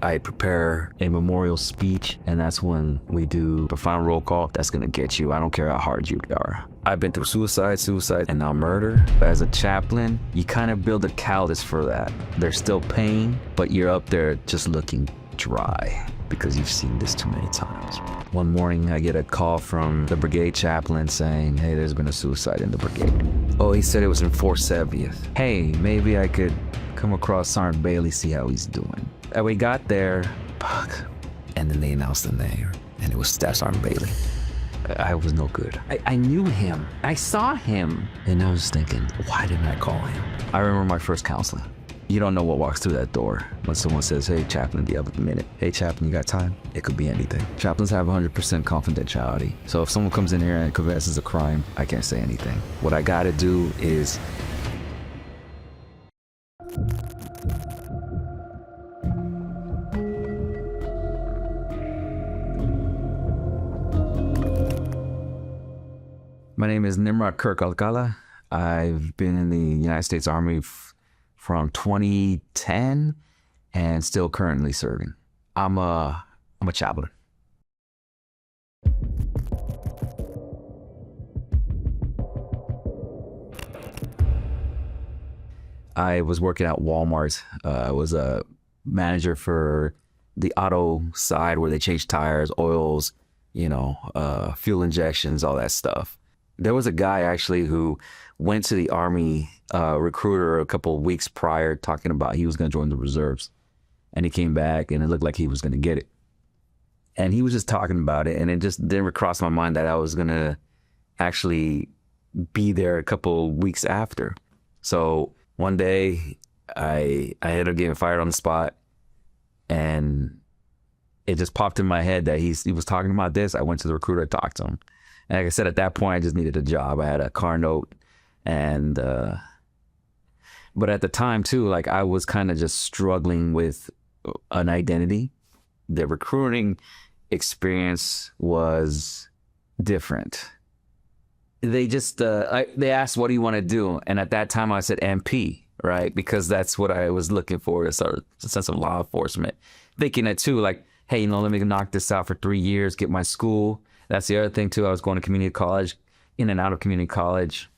I prepare a memorial speech, and that's when we do the final roll call. That's gonna get you. I don't care how hard you are. I've been through suicide, and now murder. As a chaplain, you kind of build a callus for that. There's still pain, but you're up there just looking dry because you've seen this too many times. One morning, I get a call from the brigade chaplain saying, hey, there's been a suicide in the brigade. Oh, he said it was in 470th. Hey, maybe I could come across Sergeant Bailey, see how he's doing. And we got there, and then they announced the name, and it was Staff Sergeant Bailey. I was no good. I knew him. I saw him. And I was thinking, why didn't I call him? I remember my first counseling. You don't know what walks through that door when someone says, hey, Chaplain, do you have a minute? Hey, Chaplain, you got time? It could be anything. Chaplains have 100% confidentiality. So if someone comes in here and confesses a crime, I can't say anything. What I gotta do is My name is Nimrod Kirk Alcala. I've been in the United States Army from 2010 and still currently serving. I'm a chaplain. I was working at Walmart. I was a manager for the auto side where they change tires, oils, fuel injections, all that stuff. There was a guy actually who went to the Army recruiter a couple of weeks prior talking about he was going to join the reserves. And he came back and it looked like he was going to get it. And he was just talking about it, and it just didn't cross my mind that I was going to actually be there a couple of weeks after. So one day I ended up getting fired on the spot, and it just popped in my head that he was talking about this. I went to the recruiter, I talked to him. And like I said, at that point, I just needed a job. I had a car note, and but at the time too, like I was kind of just struggling with an identity. The recruiting experience was different. They just they asked, "What do you want to do?" And at that time, I said MP, right? Because that's what I was looking for, a sense of law enforcement. Thinking that too, like, hey, let me knock this out for 3 years, get my school. That's the other thing too. I was going to community college, in and out of community college.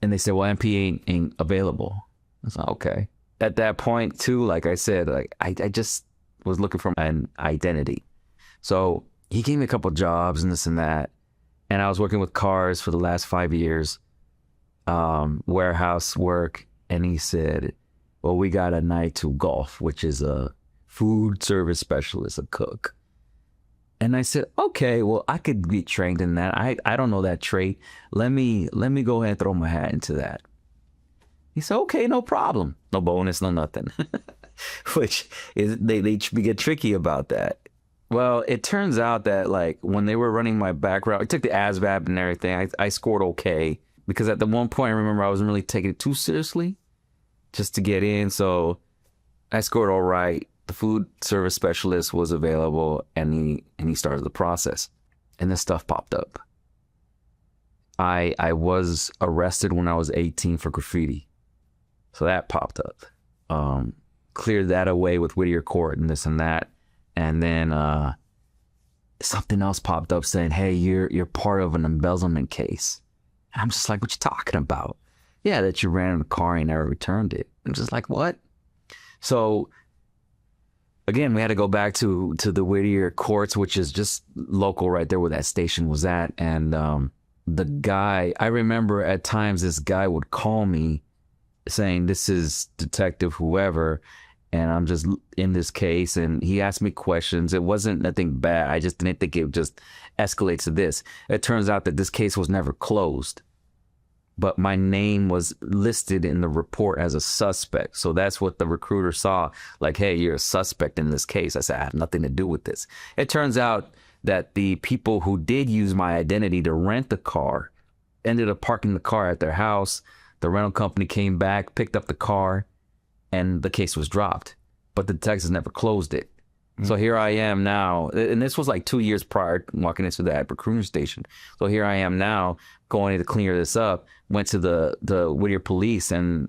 And they said, well, MP ain't available. I was like, okay. At that point too, like I said, like I just was looking for an identity. So he gave me a couple jobs and this and that. And I was working with cars for the last 5 years, warehouse work. And he said, well, we got a night to golf, which is a food service specialist, a cook. And I said, okay, well, I could be trained in that. I don't know that trade. Let me go ahead and throw my hat into that. He said, okay, no problem. No bonus, no nothing. Which is, they get tricky about that. Well, it turns out that like when they were running my background, I took the ASVAB and everything. I scored okay because at the one point I remember I wasn't really taking it too seriously just to get in. So I scored all right. The food service specialist was available, and he started the process, and this stuff popped up. I was arrested when I was 18 for graffiti, so that popped up. Cleared that away with Whittier Court and this and that, and then something else popped up saying, "Hey, you're part of an embezzlement case." And I'm just like, "What you talking about?" Yeah, that you ran in the car and never returned it. I'm just like, what? So again, we had to go back to the Whittier courts, which is just local right there where that station was at. And the guy, I remember at times this guy would call me saying, this is Detective whoever, and I'm just in this case. And he asked me questions. It wasn't nothing bad. I just didn't think it would just escalate to this. It turns out that this case was never closed, but my name was listed in the report as a suspect. So that's what the recruiter saw. Like, hey, you're a suspect in this case. I said, I have nothing to do with this. It turns out that the people who did use my identity to rent the car ended up parking the car at their house. The rental company came back, picked up the car, and the case was dropped. But the detectives never closed it. So here I am now, and this was like 2 years prior, walking into that recruiting station. So here I am now, going to clear this up. Went to the Whittier police, and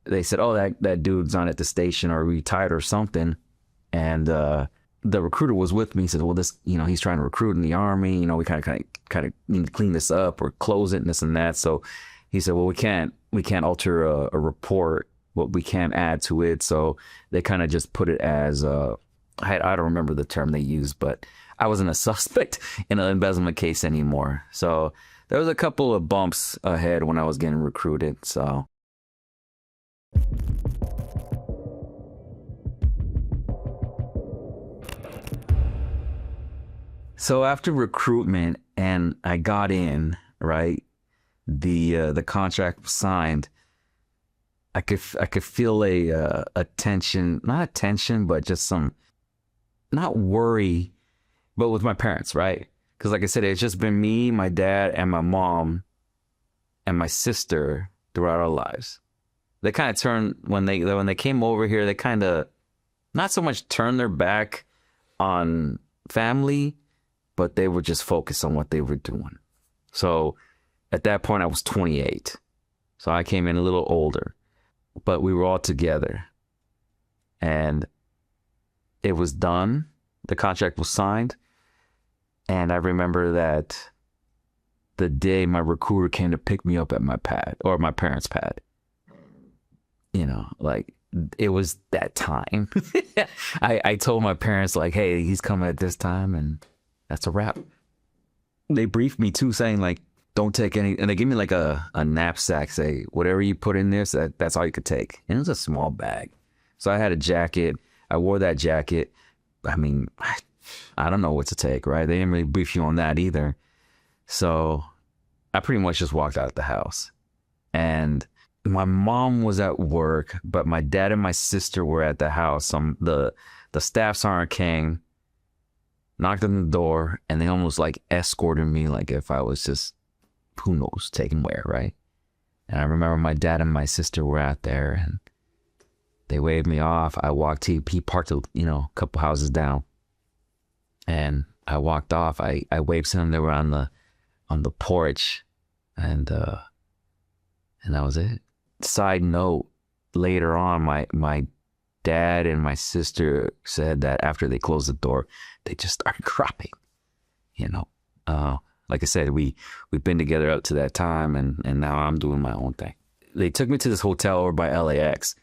they said, "Oh, that dude's on at the station or retired or something." And the recruiter was with me. He said, well, this, he's trying to recruit in the Army. We kind of need to clean this up or close it and this and that. So he said, well, we can't alter a report, but we can add to it. So they kind of just put it as, I don't remember the term they used, but I wasn't a suspect in an embezzlement case anymore. So there was a couple of bumps ahead when I was getting recruited. So after recruitment and I got in, right, the contract was signed. I could feel a tension, not a tension, but just some, not worry, but with my parents, right? Because like I said, it's just been me, my dad, and my mom, and my sister throughout our lives. They kind of turned when they came over here. They kind of not so much turned their back on family, but they were just focused on what they were doing. So at that point, I was 28. So I came in a little older, but we were all together. And it was done. The contract was signed. And I remember that the day my recruiter came to pick me up at my pad, or my parents' pad, like it was that time. I told my parents, like, hey, he's coming at this time, and that's a wrap. They briefed me too, saying like, don't take any, and they gave me like a knapsack, say whatever you put in there, so that's all you could take. And it was a small bag. So I had a jacket. I wore that jacket. I mean, I don't know what to take, right? They didn't really brief you on that either. So I pretty much just walked out of the house. And my mom was at work, but my dad and my sister were at the house. The staff sergeant came, knocked on the door, and they almost like escorted me like if I was just, who knows, taken where, right? And I remember my dad and my sister were out there, and they waved me off. I walked, he parked, a couple houses down, and I walked off. I waved to them. They were on the porch, and that was it. Side note, later on, my dad and my sister said that after they closed the door, they just started crying. Like I said, we've been together up to that time, and now I'm doing my own thing. They took me to this hotel over by LAX,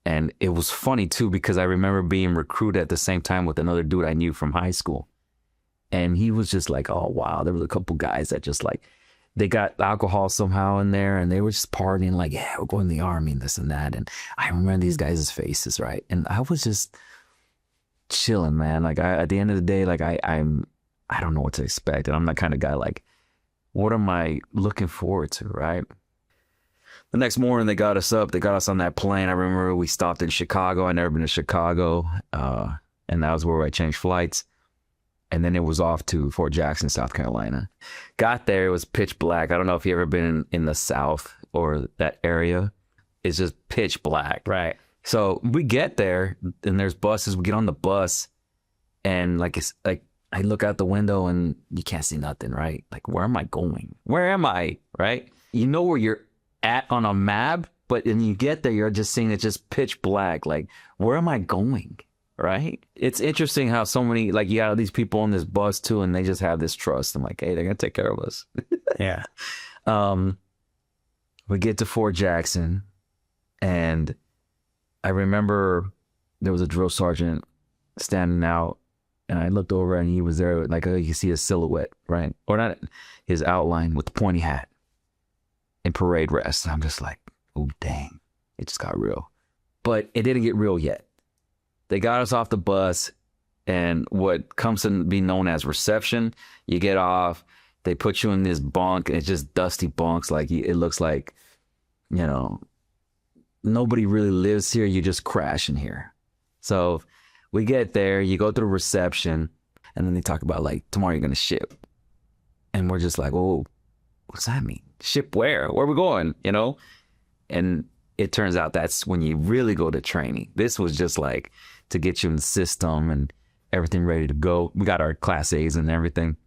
and it was funny too because I remember being recruited at the same time with another dude I knew from high school, and he was just like, oh wow, there was a couple guys that just like, they got alcohol somehow in there, and they were just partying like, yeah, we're going to the Army and this and that. And I remember these guys' faces, right? And I was just chilling, man. Like at the end of the day, like I don't know what to expect. And I'm that kind of guy, like, what am I looking forward to, right? The next morning, they got us up. They got us on that plane. I remember we stopped in Chicago. I'd never been to Chicago. And that was where I changed flights. And then it was off to Fort Jackson, South Carolina. Got there, it was pitch black. I don't know if you've ever been in the South or that area. It's just pitch black. Right. So we get there, and there's buses. We get on the bus, and it's like I look out the window, and you can't see nothing, right? Like, where am I going? Where am I, right? You know where you're at on a map, but when you get there, you're just seeing it just pitch black. Like, where am I going? Right? It's interesting how so many, like, you got these people on this bus too, and they just have this trust. I'm like, hey, they're gonna take care of us. Yeah. We get to Fort Jackson, and I remember there was a drill sergeant standing out, and I looked over and he was there, like, you can see his silhouette, right? Or not his outline with the pointy hat in parade rest. And I'm just like, oh dang, it just got real. But it didn't get real yet. They got us off the bus, and what comes to be known as reception, you get off, they put you in this bunk, and it's just dusty bunks. Like, it looks like, nobody really lives here. You just crash in here. So we get there, you go through reception, and then they talk about, like, tomorrow you're going to ship. And we're just like, oh, what's that mean? Ship where? Where are we going? And it turns out that's when you really go to training. This was just like to get you in the system and everything ready to go. We got our Class A's and everything.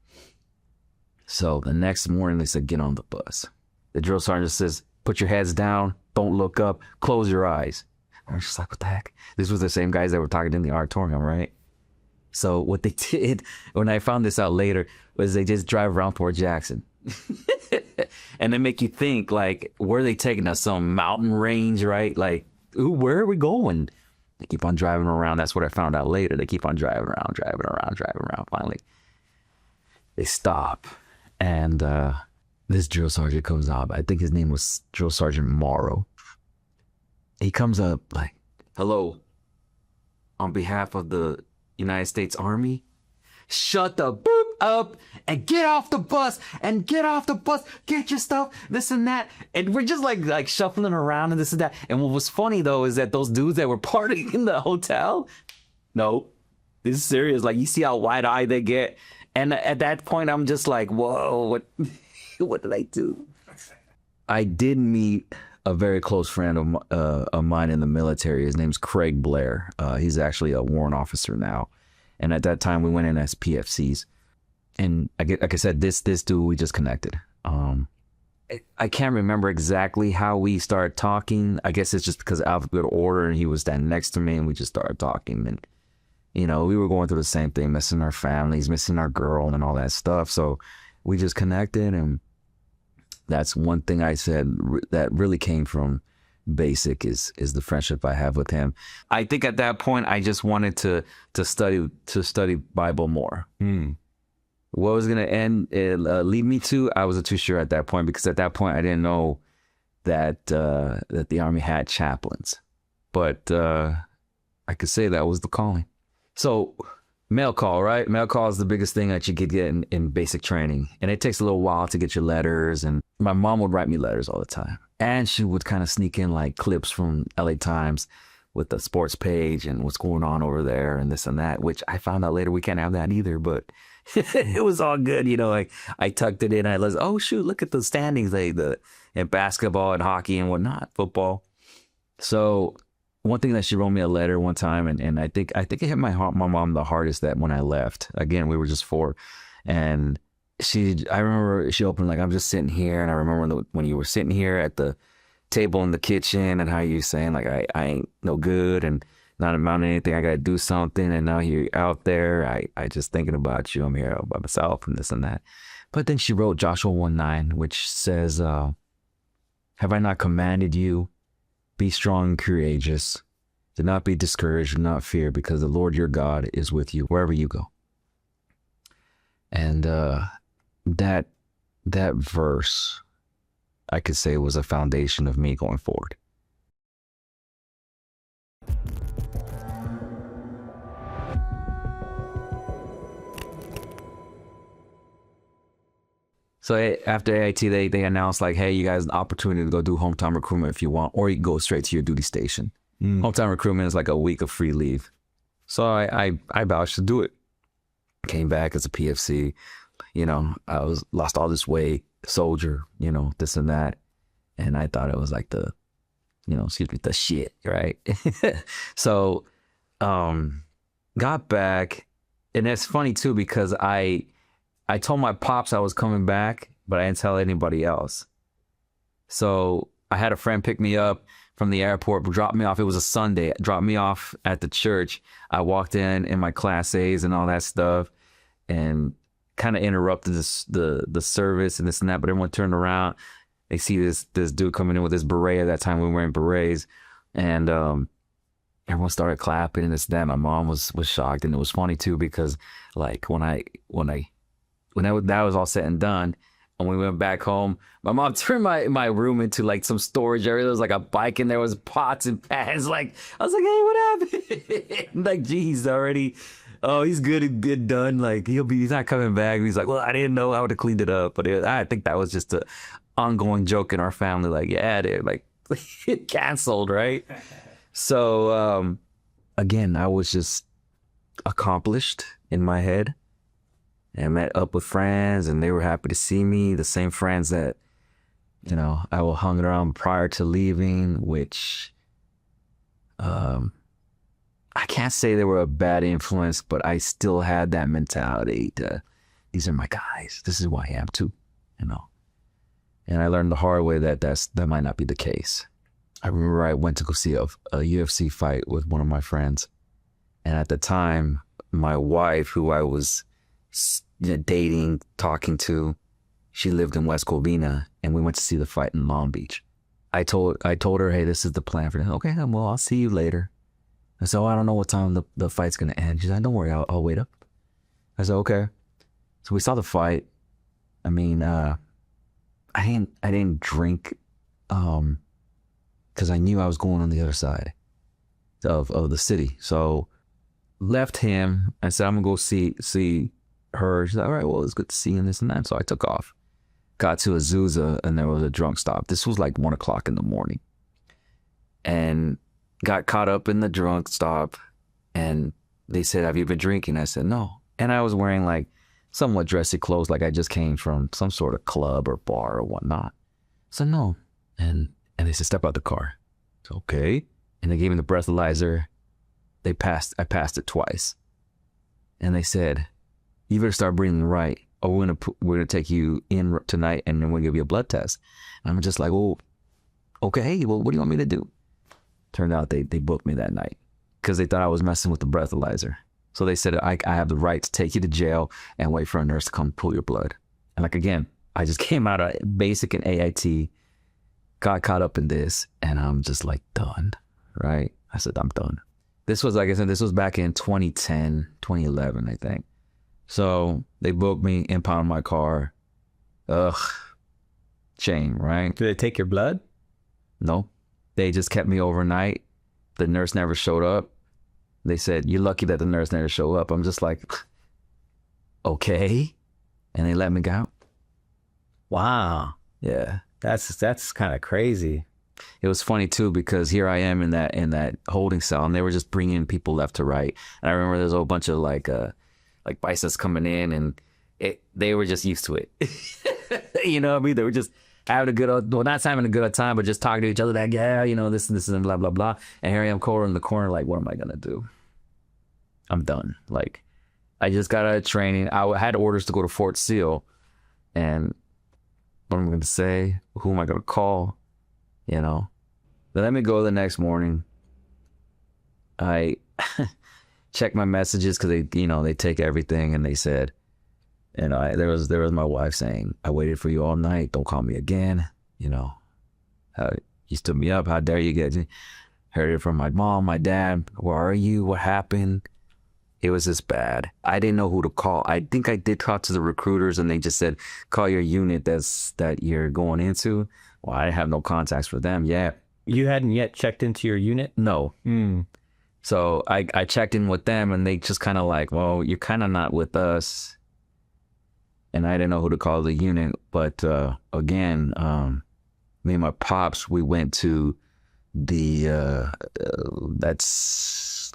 So the next morning, they said, get on the bus. The drill sergeant says, put your heads down, don't look up, close your eyes. I was just like, what the heck? This was the same guys that were talking in the auditorium, right? So what they did when I found this out later was they just drive around Port Jackson. And they make you think like, where are they taking us? Some mountain range, right? Like, ooh, where are we going? They keep on driving around. That's what I found out later. They keep on driving around, driving around, driving around. Finally, they stop. And this drill sergeant comes up. I think his name was Drill Sergeant Morrow. He comes up like, hello, on behalf of the United States Army, shut the boop up and get off the bus and get off the bus, get your stuff, this and that. And we're just like shuffling around and this and that. And what was funny though is that those dudes that were partying in the hotel, no, this is serious. Like, you see how wide-eyed they get. And at that point, I'm just like, whoa, what, what did I do? I did meet a very close friend of mine in the military. His name's Craig Blair. He's actually a warrant officer now. And at that time, we went in as PFCs. And like I said, this dude, we just connected. I can't remember exactly how we started talking. I guess it's just because of alphabetical order, and he was standing next to me, and we just started talking. And, you know, we were going through the same thing, missing our families, missing our girl, and all that stuff. So we just connected, and that's one thing I said that really came from basic is the friendship I have with him. I think at that point I just wanted to study Bible more. What was gonna lead me to, I wasn't too sure at that point, because at that point I didn't know that that the Army had chaplains, but I could say that was the calling. So mail call, right? Mail call is the biggest thing that you could get in basic training. And it takes a little while to get your letters. And my mom would write me letters all the time. And she would kind of sneak in like clips from LA Times with the sports page and what's going on over there and this and that, which I found out later we can't have that either, but it was all good. You know, like I tucked it in. I was, oh shoot, look at the standings, like in basketball and hockey and whatnot, football. So one thing that she wrote me a letter one time, and I think it hit my mom the hardest, that when I left, again, we were just 4, and I remember she opened like, I'm just sitting here, and I remember when you were sitting here at the table in the kitchen, and how you saying like, I ain't no good and not amounting to anything, I gotta do something, and now you're out there, I just thinking about you, I'm here by myself and this and that. But then she wrote Joshua 1:9, which says, have I not commanded you? Be strong and courageous. Do not be discouraged, do not fear, because the Lord your God is with you wherever you go. And that verse, I could say, was a foundation of me going forward. So after AIT, they announced like, hey, you guys, an opportunity to go do hometown recruitment if you want, or you can go straight to your duty station. Hometown recruitment is like a week of free leave. So I vouched to do it. Came back as a PFC, you know, lost all this weight, soldier, you know, this and that. And I thought it was like the shit, right? So got back, and it's funny too, because I told my pops I was coming back, but I didn't tell anybody else. So I had a friend pick me up from the airport, dropped me off. It was a Sunday, dropped me off at the church. I walked in my Class A's and all that stuff, and kind of interrupted the service and this and that, but everyone turned around. They see this dude coming in with this beret. At that time we were wearing berets, and everyone started clapping and this and that. My mom was shocked, and it was funny too, because like when that was all said and done, and we went back home, my mom turned my room into like some storage area. There was like a bike in there, was pots and pans. Like, I was like, hey, what happened? Like, geez, already, oh, he's good done. Like, he's not coming back. He's like, well, I didn't know, I would have cleaned it up. But I think that was just a ongoing joke in our family. Like, yeah, dude, like, it canceled, right? So, again, I was just accomplished in my head. And met up with friends, and they were happy to see me. The same friends that, you know, I hung around prior to leaving, which I can't say they were a bad influence, but I still had that mentality these are my guys. This is who I am too, you know. And I learned the hard way that might not be the case. I remember I went to go see a UFC fight with one of my friends. And at the time, my wife, who I was dating, talking to, she lived in West Covina, and we went to see the fight in Long Beach. I told her, hey, this is the plan for this. Okay, well, I'll see you later. I said, oh, I don't know what time the fight's gonna end. She said, don't worry, I'll wait up. I said, okay. So we saw the fight. I mean, I didn't drink, because I knew I was going on the other side of the city. So left him. I said, I'm gonna go see her. She's like, all right, well, it's good to see you and this and that. So I took off, got to Azusa, and there was a drunk stop. This was like 1 o'clock in the morning, and got caught up in the drunk stop. And they said, have you been drinking? I said, no. And I was wearing like somewhat dressy clothes, like I just came from some sort of club or bar or whatnot. So no. And they said, step out the car. So, okay. And they gave me the breathalyzer. I passed it twice. And they said, you better start breathing right, or we're gonna take you in tonight, and then we'll give you a blood test. And I'm just like, oh, okay, well, what do you want me to do? Turned out they booked me that night because they thought I was messing with the breathalyzer. So they said, I have the right to take you to jail and wait for a nurse to come pull your blood. And like, again, I just came out of basic and AIT, got caught up in this, and I'm just like done, right? I said, I'm done. This was, like I said, this was back in 2010, 2011, I think. So they booked me, impounded my car. Ugh, shame, right? Did they take your blood? No, they just kept me overnight. The nurse never showed up. They said, you're lucky that the nurse never showed up. I'm just like, okay. And they let me go. Wow. Yeah. That's kind of crazy. It was funny too, because here I am in that holding cell, and they were just bringing people left to right. And I remember there's a whole bunch of like biceps coming in, and they were just used to it. You know what I mean? They were just having a good, well, not having a good time, but just talking to each other like, yeah, you know, this and this and blah, blah, blah. And here I am cold in the corner, like, what am I going to do? I'm done. Like, I just got out of training. I had orders to go to Fort Seal, and what am I going to say? Who am I going to call? You know, they let me go the next morning. I checked my messages because they take everything, and they said, and there was my wife saying, I waited for you all night. Don't call me again. You know, how you stood me up. How dare you get me? Heard it from my mom, my dad. Where are you? What happened? It was this bad. I didn't know who to call. I think I did talk to the recruiters, and they just said, call your unit that you're going into. Well, I have no contacts for them yet. You hadn't yet checked into your unit? No. So I checked in with them, and they just kind of like, well, you're kind of not with us. And I didn't know who to call the unit. But again, me and my pops, we went to the, that's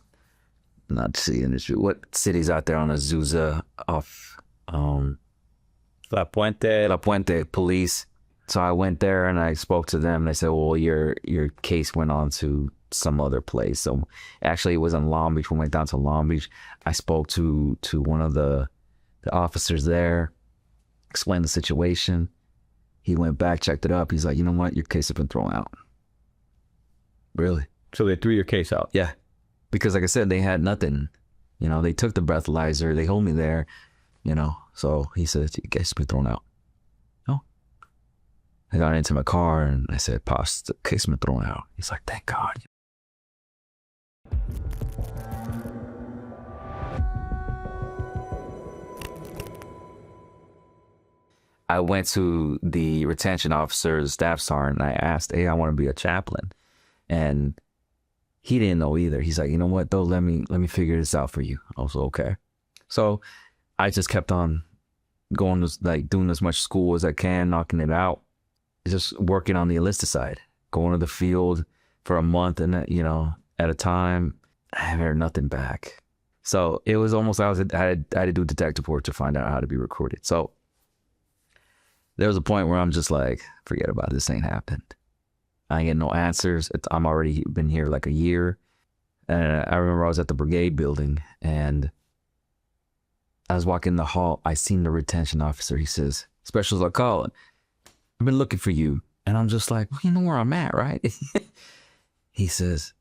not city industry. What city's out there on Azusa off La Puente police. So I went there and I spoke to them. They said, well, your case went on to some other place. So actually it was in Long Beach. We went down to Long Beach. I spoke to one of the officers there, explained the situation. He went back, checked it up. He's like, you know what? Your case has been thrown out. Really? So they threw your case out? Yeah. Because like I said, they had nothing. You know, they took the breathalyzer. They hold me there, you know. So he said, your case has been thrown out. Oh. I got into my car and I said, Pops, the case has been thrown out. He's like, thank God. I went to the retention officer's staff sergeant and I asked, hey, I want to be a chaplain. And he didn't know either. He's like, you know what, though, let me figure this out for you. I was okay. So I just kept on going, like doing as much school as I can, knocking it out, just working on the enlisted side, going to the field for a month and, you know, at a time. I haven't heard nothing back. So it was almost, I had to do detective work to find out how to be recruited. So there was a point where I'm just like, forget about it. This ain't happened. I ain't getting no answers. I'm already been here like a year. And I remember I was at the brigade building and I was walking in the hall. I seen the retention officer. He says, Specials are calling. I've been looking for you. And I'm just like, well, you know where I'm at, right? He says,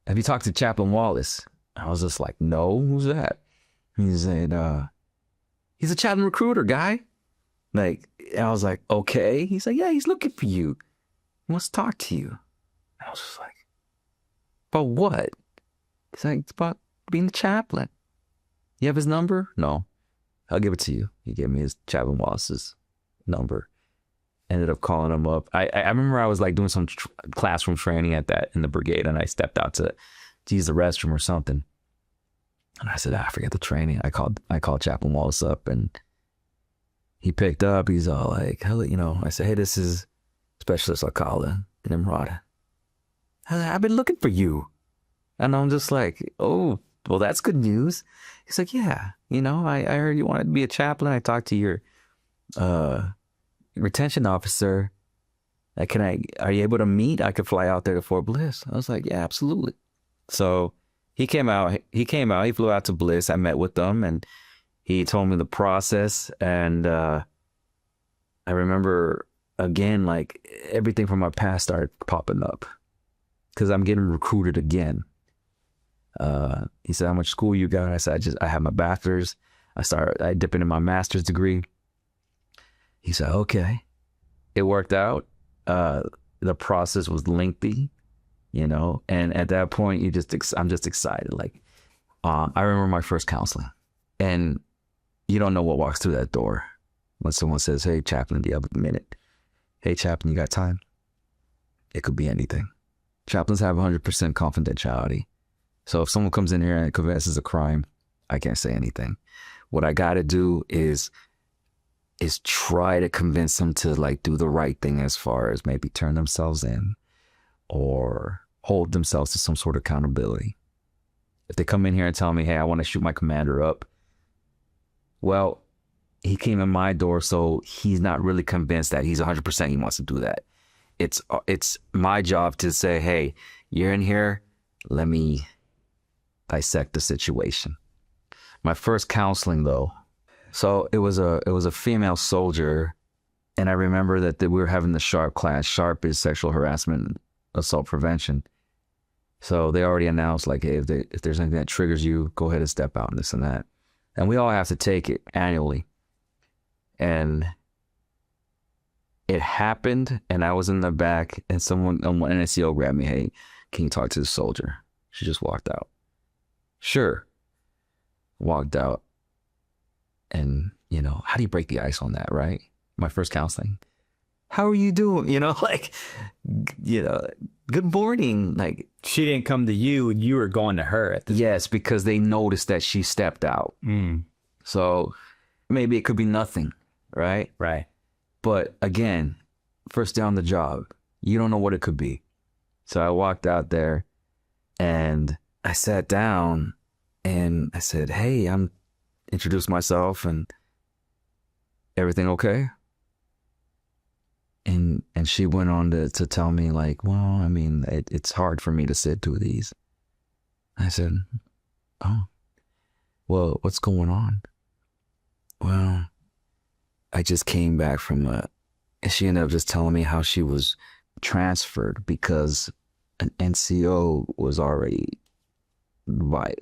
have you talked to Chaplain Wallace? I was just like, no, who's that? He said, he's a Chaplain recruiter guy. Like, I was like, okay. He's like, yeah, he's looking for you. He wants to talk to you. I was just like, about what? He's like, it's about being the chaplain. You have his number? No. I'll give it to you. He gave me his Chaplain Wallace's number. Ended up calling him up. I remember I was like doing some classroom training in the brigade, and I stepped out to use the restroom or something. And I said, I forget the training. I called Chaplain Wallace up, and he picked up. He's all like, hello, I said, hey, this is Specialist Alcala Nimrod. I've been looking for you. And I'm just like, oh, well, that's good news. He's like, yeah, I heard you wanted to be a chaplain. I talked to your retention officer. Are you able to meet? I could fly out there to Fort Bliss. I was like, yeah, absolutely. So he came out, he flew out to Bliss. I met with them, and he told me the process. And I remember, again, like everything from my past started popping up because I'm getting recruited again. He said, how much school you got? I said, I have my bachelor's. I dip into my master's degree. He said, okay. It worked out. The process was lengthy, and at that point, I'm just excited. Like, I remember my first counseling, and you don't know what walks through that door when someone says, hey, Chaplain, do you have a minute? Hey, Chaplain, you got time? It could be anything. Chaplains have 100% confidentiality. So if someone comes in here and confesses a crime, I can't say anything. What I got to do is try to convince them to like do the right thing, as far as maybe turn themselves in or hold themselves to some sort of accountability. If they come in here and tell me, hey, I want to shoot my commander up, well, he came in my door, so he's not really convinced that he's 100% he wants to do that. It's my job to say, hey, you're in here, let me dissect the situation. My first counseling, though, so it was a female soldier, and I remember that we were having the SHARP class. SHARP is sexual harassment and assault prevention. So they already announced, like, hey, if there's anything that triggers you, go ahead and step out and this and that. And we all have to take it annually. And it happened, and I was in the back, and an NCO grabbed me, hey, can you talk to the soldier? She just walked out. Sure. Walked out. And, how do you break the ice on that, right? My first counseling. How are you doing? Good morning. Like, she didn't come to you and you were going to her at this Yes, because they noticed that she stepped out. So maybe it could be nothing, right? Right. But again, first day on the job, you don't know what it could be. So I walked out there and I sat down and I said, hey, introduced myself, and everything okay? And she went on to tell me, like, well, I mean, it's hard for me to sit through these. I said, oh, well, what's going on? Well, I just came back and she ended up just telling me how she was transferred because an NCO was already,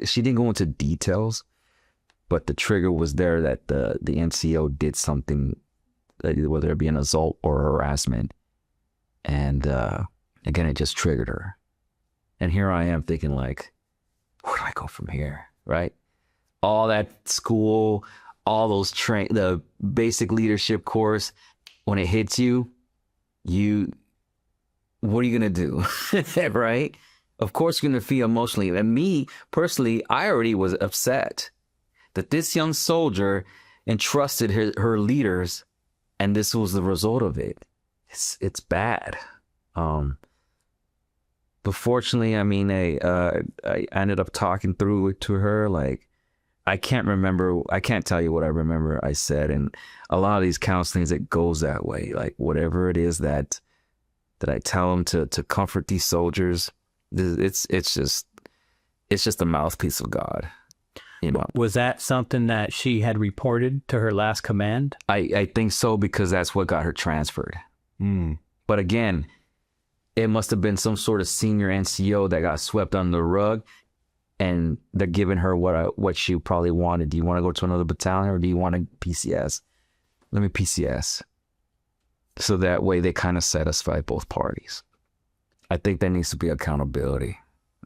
she didn't go into details, but the trigger was there that the NCO did something, whether it be an assault or harassment. And again, it just triggered her. And here I am thinking, like, where do I go from here, right? All that school, all those the basic leadership course, when it hits you, what are you going to do, right? Of course, you're going to feel emotionally. And me, personally, I already was upset that this young soldier entrusted her leaders, and this was the result of it. It's bad. But fortunately, I mean, I ended up talking through it to her. Like, I can't tell you what I remember I said. And a lot of these counselings, it goes that way. Like, whatever it is that I tell them to comfort these soldiers, it's just a mouthpiece of God. Was that something that she had reported to her last command? I think so, because that's what got her transferred. But But again, it must have been some sort of senior NCO that got swept under the rug, and they're giving her what she probably wanted. Do you want to go to another battalion, or do you want to PCS? Let me PCS. So that way they kind of satisfy both parties. I think there needs to be accountability.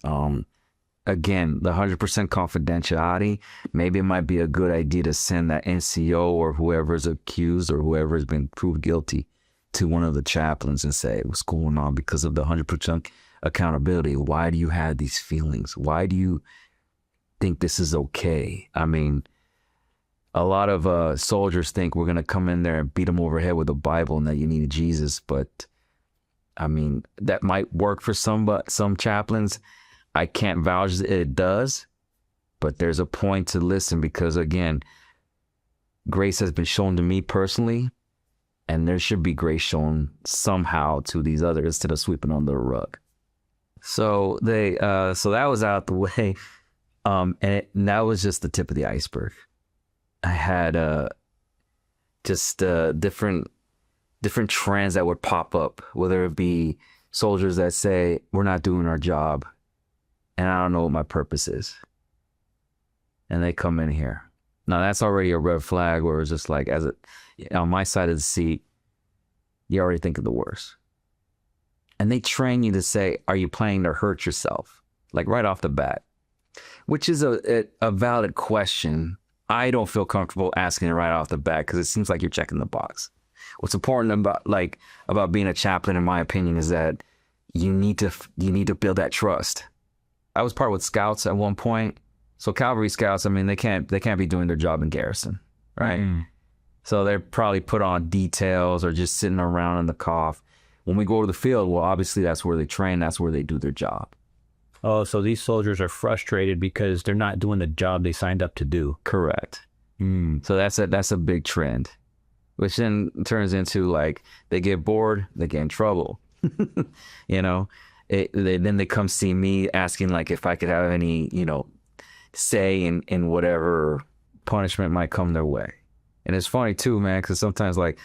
Again, the 100% confidentiality, maybe it might be a good idea to send that NCO or whoever's accused or whoever has been proved guilty to one of the chaplains and say, what's going on? Because of the 100% accountability, why do you have these feelings? Why do you think this is okay? I mean, a lot of soldiers think we're going to come in there and beat them over the head with a Bible and that you need Jesus. But I mean, that might work for some chaplains. I can't vouch that it does, but there's a point to listen, because again, grace has been shown to me personally, and there should be grace shown somehow to these others instead of sweeping under the rug. So so that was out the way, and that was just the tip of the iceberg. I had just different trends that would pop up, whether it be soldiers that say we're not doing our job, and I don't know what my purpose is, and they come in here. Now that's already a red flag, where it's just like, on my side of the seat, you already think of the worst. And they train you to say, are you planning to hurt yourself? Like right off the bat, which is a valid question. I don't feel comfortable asking it right off the bat, because it seems like you're checking the box. What's important about being a chaplain, in my opinion, is that you need to build that trust. I was part with scouts at one point. So cavalry scouts, I mean, they can't be doing their job in garrison, right? Mm-hmm. So they're probably put on details or just sitting around in the cough. When we go to the field, well, obviously that's where they train. That's where they do their job. Oh, so these soldiers are frustrated because they're not doing the job they signed up to do. Correct. So that's a big trend, which then turns into like they get bored, they get in trouble. You know, then they come see me asking like if I could have any, say in whatever punishment might come their way. And it's funny too, man, because sometimes like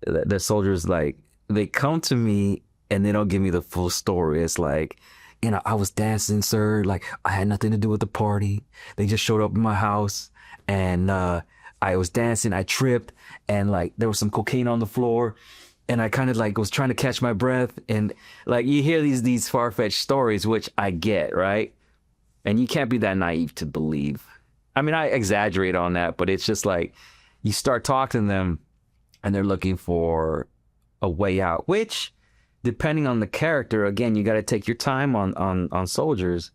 the soldiers, like they come to me and they don't give me the full story. It's like, I was dancing, sir. Like I had nothing to do with the party. They just showed up in my house and I was dancing. I tripped and like there was some cocaine on the floor. And I kind of like was trying to catch my breath. And like you hear these far-fetched stories, which I get, right? And you can't be that naive to believe. I mean, I exaggerate on that, but it's just like you start talking to them and they're looking for a way out, which depending on the character, again, you got to take your time on soldiers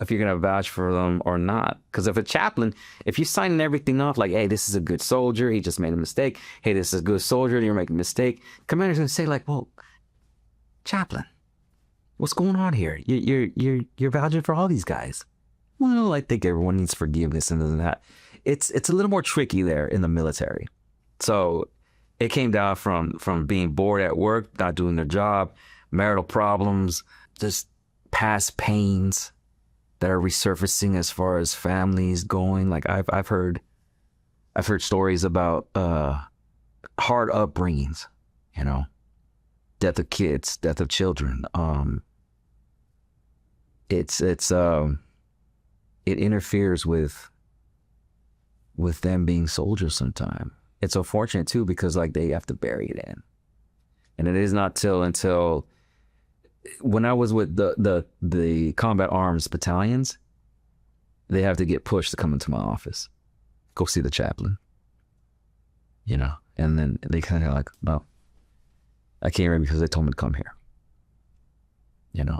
if you're going to vouch for them or not. Because if a chaplain, if you're signing everything off like, hey, this is a good soldier, he just made a mistake. Hey, this is a good soldier, and you're making a mistake. Commander's going to say like, well, chaplain, what's going on here? You're vouching for all these guys. Well, I think everyone needs forgiveness and that. It's a little more tricky there in the military. So it came down from being bored at work, not doing their job, marital problems, just past pains that are resurfacing as far as families going. Like I've heard stories about hard upbringings, death of kids, death of children. It interferes with them being soldiers sometimes. It's unfortunate too, because like they have to bury it in. And it is not until when I was with the combat arms battalions, they have to get pushed to come into my office, go see the chaplain, and then they kind of like, no, I came here because they told me to come here,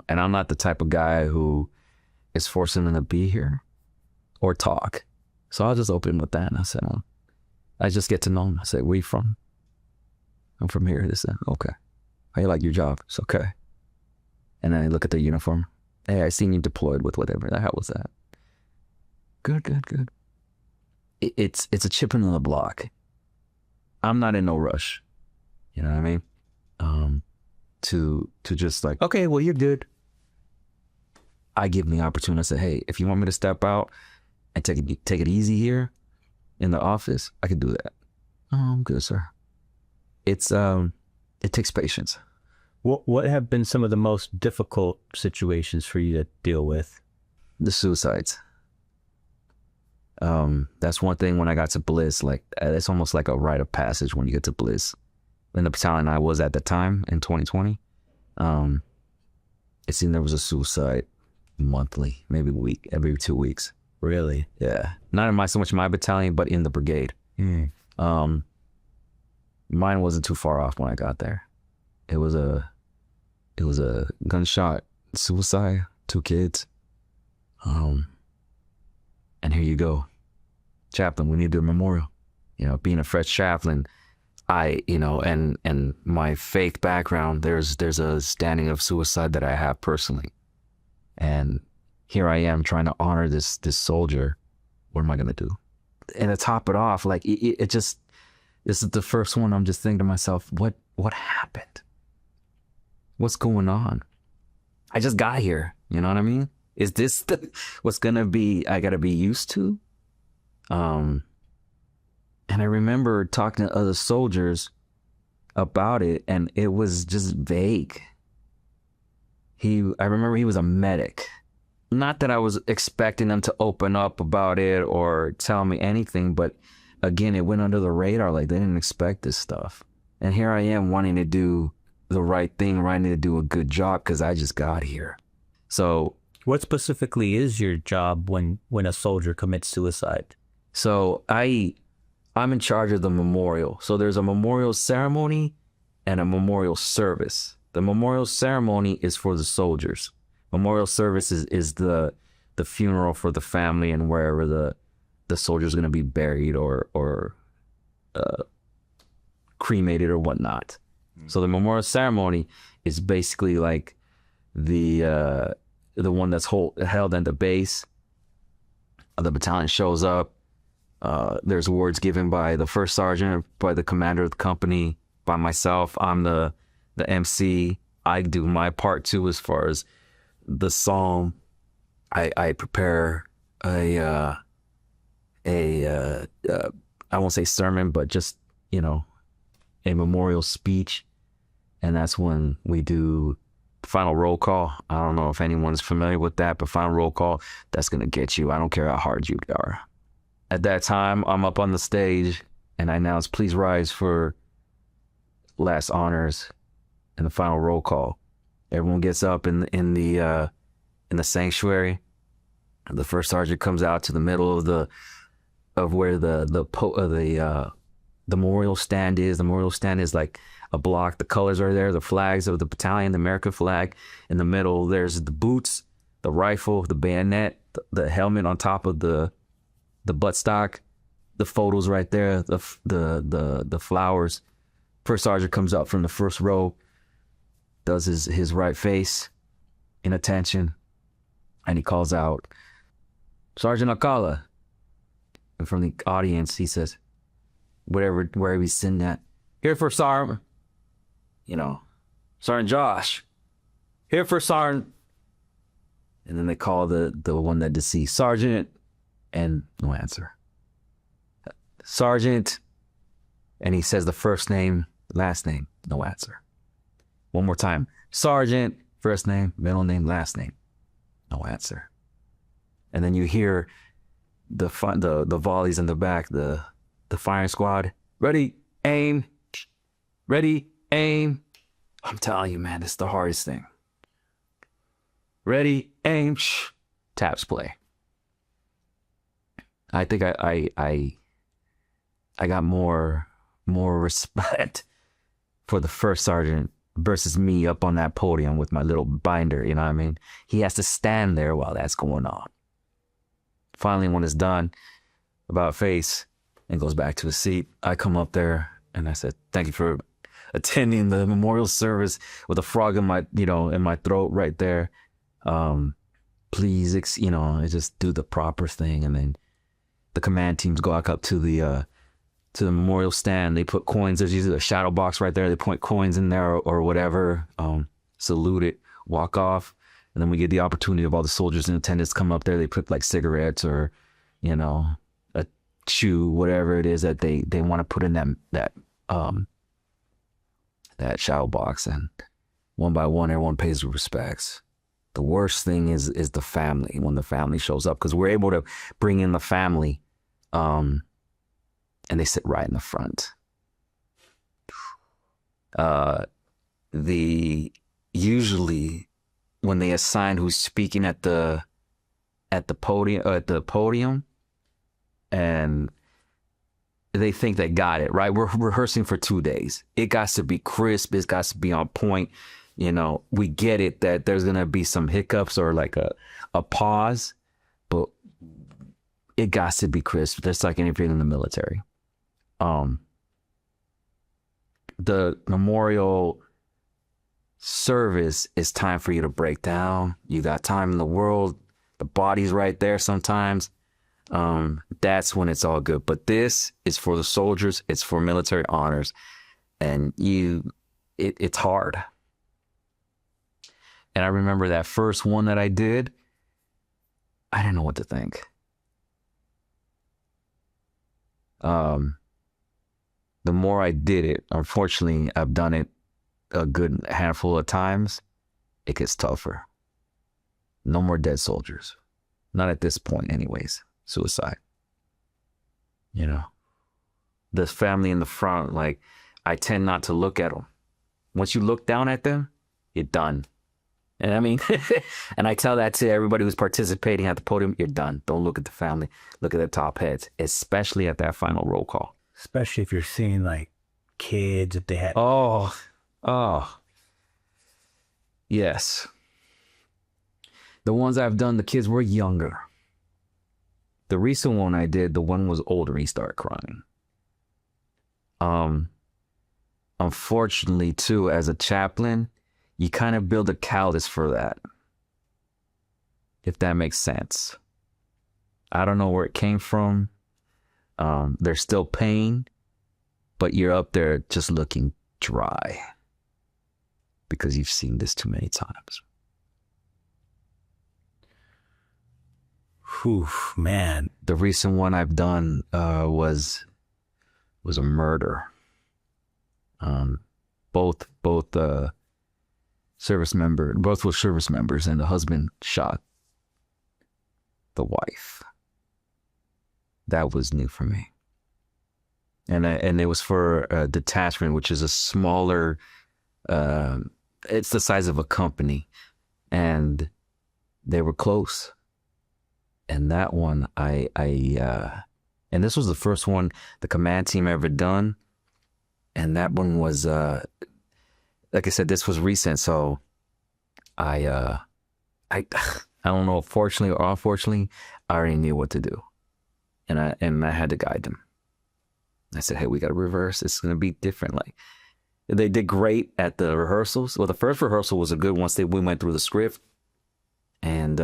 and I'm not the type of guy who is forcing them to be here or talk. So I'll just open with that. And I said, I just get to know them. I said, where you from? I'm from here. This, okay. How you like your job? It's okay. And then I look at their uniform. Hey, I seen you deployed with whatever. How was that? Good. It's a chip in the block. I'm not in no rush. You know what I mean? To just like, okay, well, you're good. I give them the opportunity. I said, hey, if you want me to step out and take it easy here in the office, I could do that. Oh, I'm good, sir. It's It takes patience. What have been some of the most difficult situations for you to deal with? The suicides. That's one thing when I got to Bliss, like it's almost like a rite of passage when you get to Bliss. In the battalion I was at the time in 2020, it seemed there was a suicide monthly, maybe a week, every 2 weeks. Really? Yeah. Not in so much my battalion, but in the brigade. Mine wasn't too far off when I got there. It was a gunshot suicide, 2 kids. And here you go. Chaplain, we need to do a memorial. You know, being a fresh chaplain, and my faith background, there's a standing of suicide that I have personally. And here I am trying to honor this soldier. What am I gonna do? And to top it off, like it just, this is the first one. I'm just thinking to myself, what happened? What's going on? I just got here. You know what I mean? Is this what's gonna be? I gotta be used to. And I remember talking to other soldiers about it, and it was just vague. I remember he was a medic. Not that I was expecting them to open up about it or tell me anything, but again, it went under the radar. Like they didn't expect this stuff. And here I am wanting to do the right thing, wanting to do a good job because I just got here. So what specifically is your job when a soldier commits suicide? So I'm in charge of the memorial. So there's a memorial ceremony and a memorial service. The memorial ceremony is for the soldiers. Memorial service is the funeral for the family and wherever the soldier's going to be buried or cremated or whatnot. So the memorial ceremony is basically like the one that's held at the base. The battalion shows up. There's words given by the first sergeant, by the commander of the company, by myself. I'm the MC. I do my part too as far as the psalm. I prepare I won't say sermon, but just, a memorial speech. And that's when we do final roll call. I don't know if anyone's familiar with that, but final roll call, that's going to get you. I don't care how hard you are. At that time, I'm up on the stage and I announce, please rise for last honors and the final roll call. Everyone gets up in the sanctuary. The first sergeant comes out to the middle of where the memorial stand is. The memorial stand is like a block. The colors are there, the flags of the battalion, the American flag. In the middle, there's the boots, the rifle, the bayonet, the helmet on top of the buttstock, the photos right there, the flowers. First sergeant comes up from the first row, does his right face in attention, and he calls out, Sergeant Alcala. And from the audience, he says, wherever he's sitting at, here for Sergeant, Sergeant Josh, here for Sergeant. And then they call the one that deceased, Sergeant, and no answer. Sergeant, and he says the first name, last name, no answer. One more time, Sergeant, first name, middle name, last name, no answer. And then you hear the volleys in the back, the firing squad, ready, aim, ready, aim. I'm telling you, man, this is the hardest thing. Ready, aim, taps play. I think I got more respect for the first sergeant versus me up on that podium with my little binder, you know what I mean? He has to stand there while that's going on. Finally, when it's done, about face, and goes back to his seat, I come up there and I said, thank you for attending the memorial service with a frog in my, in my throat right there. Please, just do the proper thing. And then the command teams go up to the memorial stand. They put coins. There's usually a shadow box right there. They point coins in there or whatever. Salute it, walk off. And then we get the opportunity of all the soldiers in attendance come up there. They put like cigarettes or, a chew, whatever it is that they want to put in that that shadow box, and one by one, everyone pays their respects. The worst thing is the family, when the family shows up, because we're able to bring in the family, and they sit right in the front. The usually when they assign who's speaking at the podium, and they think they got it right. We're rehearsing for 2 days. It got to be crisp. It's got to be on point. You know, we get it that there's gonna be some hiccups or like a pause, but it got to be crisp. Just like anything in the military. The memorial service is time for you to break down. You got time in the world. The body's right there sometimes. That's when it's all good. But this is for the soldiers. It's for military honors. And it's hard. And I remember that first one that I did, I didn't know what to think. The more I did it, unfortunately, I've done it a good handful of times, it gets tougher. No more dead soldiers. Not at this point, anyways. Suicide. You know, this family in the front, like, I tend not to look at them. Once you look down at them, you're done. And I mean, and I tell that to everybody who's participating at the podium, you're done. Don't look at the family. Look at the top heads, especially at that final roll call. Especially if you're seeing like kids, if they had. Oh, yes. The ones I've done, the kids were younger. The recent one I did, the one was older. He started crying. Unfortunately, too, as a chaplain, you kind of build a callus for that, if that makes sense. I don't know where it came from. There's still pain, but you're up there just looking dry because you've seen this too many times. Whew, man. The recent one I've done was a murder. Both were service members, and the husband shot the wife. That was new for me. And it was for a detachment, which is a smaller, it's the size of a company, and they were close. And that one, and this was the first one the command team ever done. And that one was, like I said, this was recent. So I don't know, fortunately or unfortunately, I already knew what to do. And I had to guide them. I said, hey, we got to reverse. It's going to be different. Like, they did great at the rehearsals. Well, the first rehearsal was a good once we went through the script. And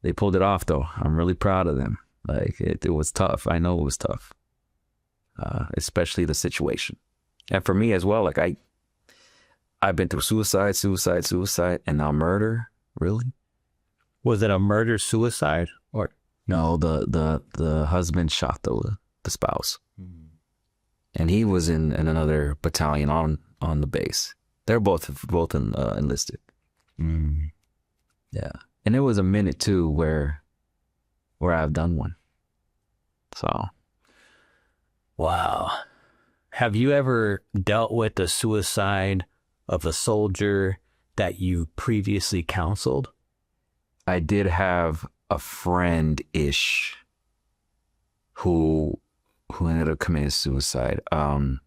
they pulled it off, though. I'm really proud of them. Like, it was tough. I know it was tough. Especially the situation. And for me as well, like, I've been through suicide, and now murder. Really? Was it a murder-suicide? Or no, the husband shot the spouse. And he was in another battalion on the base. They're both enlisted. Yeah. And it was a minute too where I've done one. So wow. Have you ever dealt with the suicide of a soldier that you previously counseled? I did have a friend-ish who ended up committing suicide. When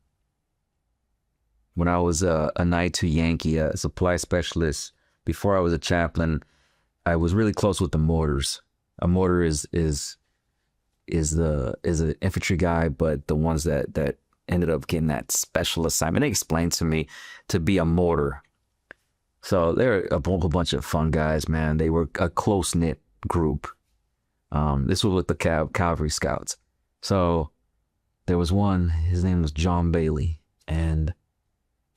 I was a Night 2 Yankee, a supply specialist, before I was a chaplain, I was really close with the mortars. A mortar is an infantry guy, but the ones that ended up getting that special assignment, they explained to me to be a mortar. So they're a whole bunch of fun guys, man. They were a close-knit group. This was with the Cavalry Scouts. So there was one, his name was John Bailey, and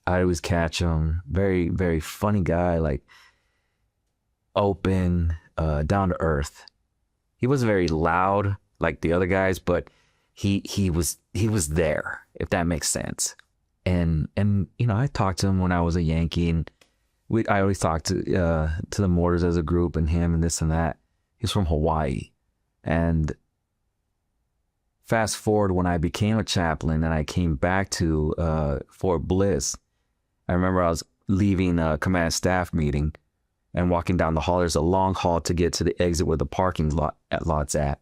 I always catch him. Very, very funny guy, like open, down to earth. He wasn't very loud like the other guys, but he was there, if that makes sense. And you know, I talked to him when I was a Yankee, and I always talked to the Mortars as a group, and him and this and that. He's from Hawaii, and fast forward when I became a chaplain and I came back to Fort Bliss. I remember I was leaving a command staff meeting and walking down the hall. There's a long hall to get to the exit where the parking lot's at.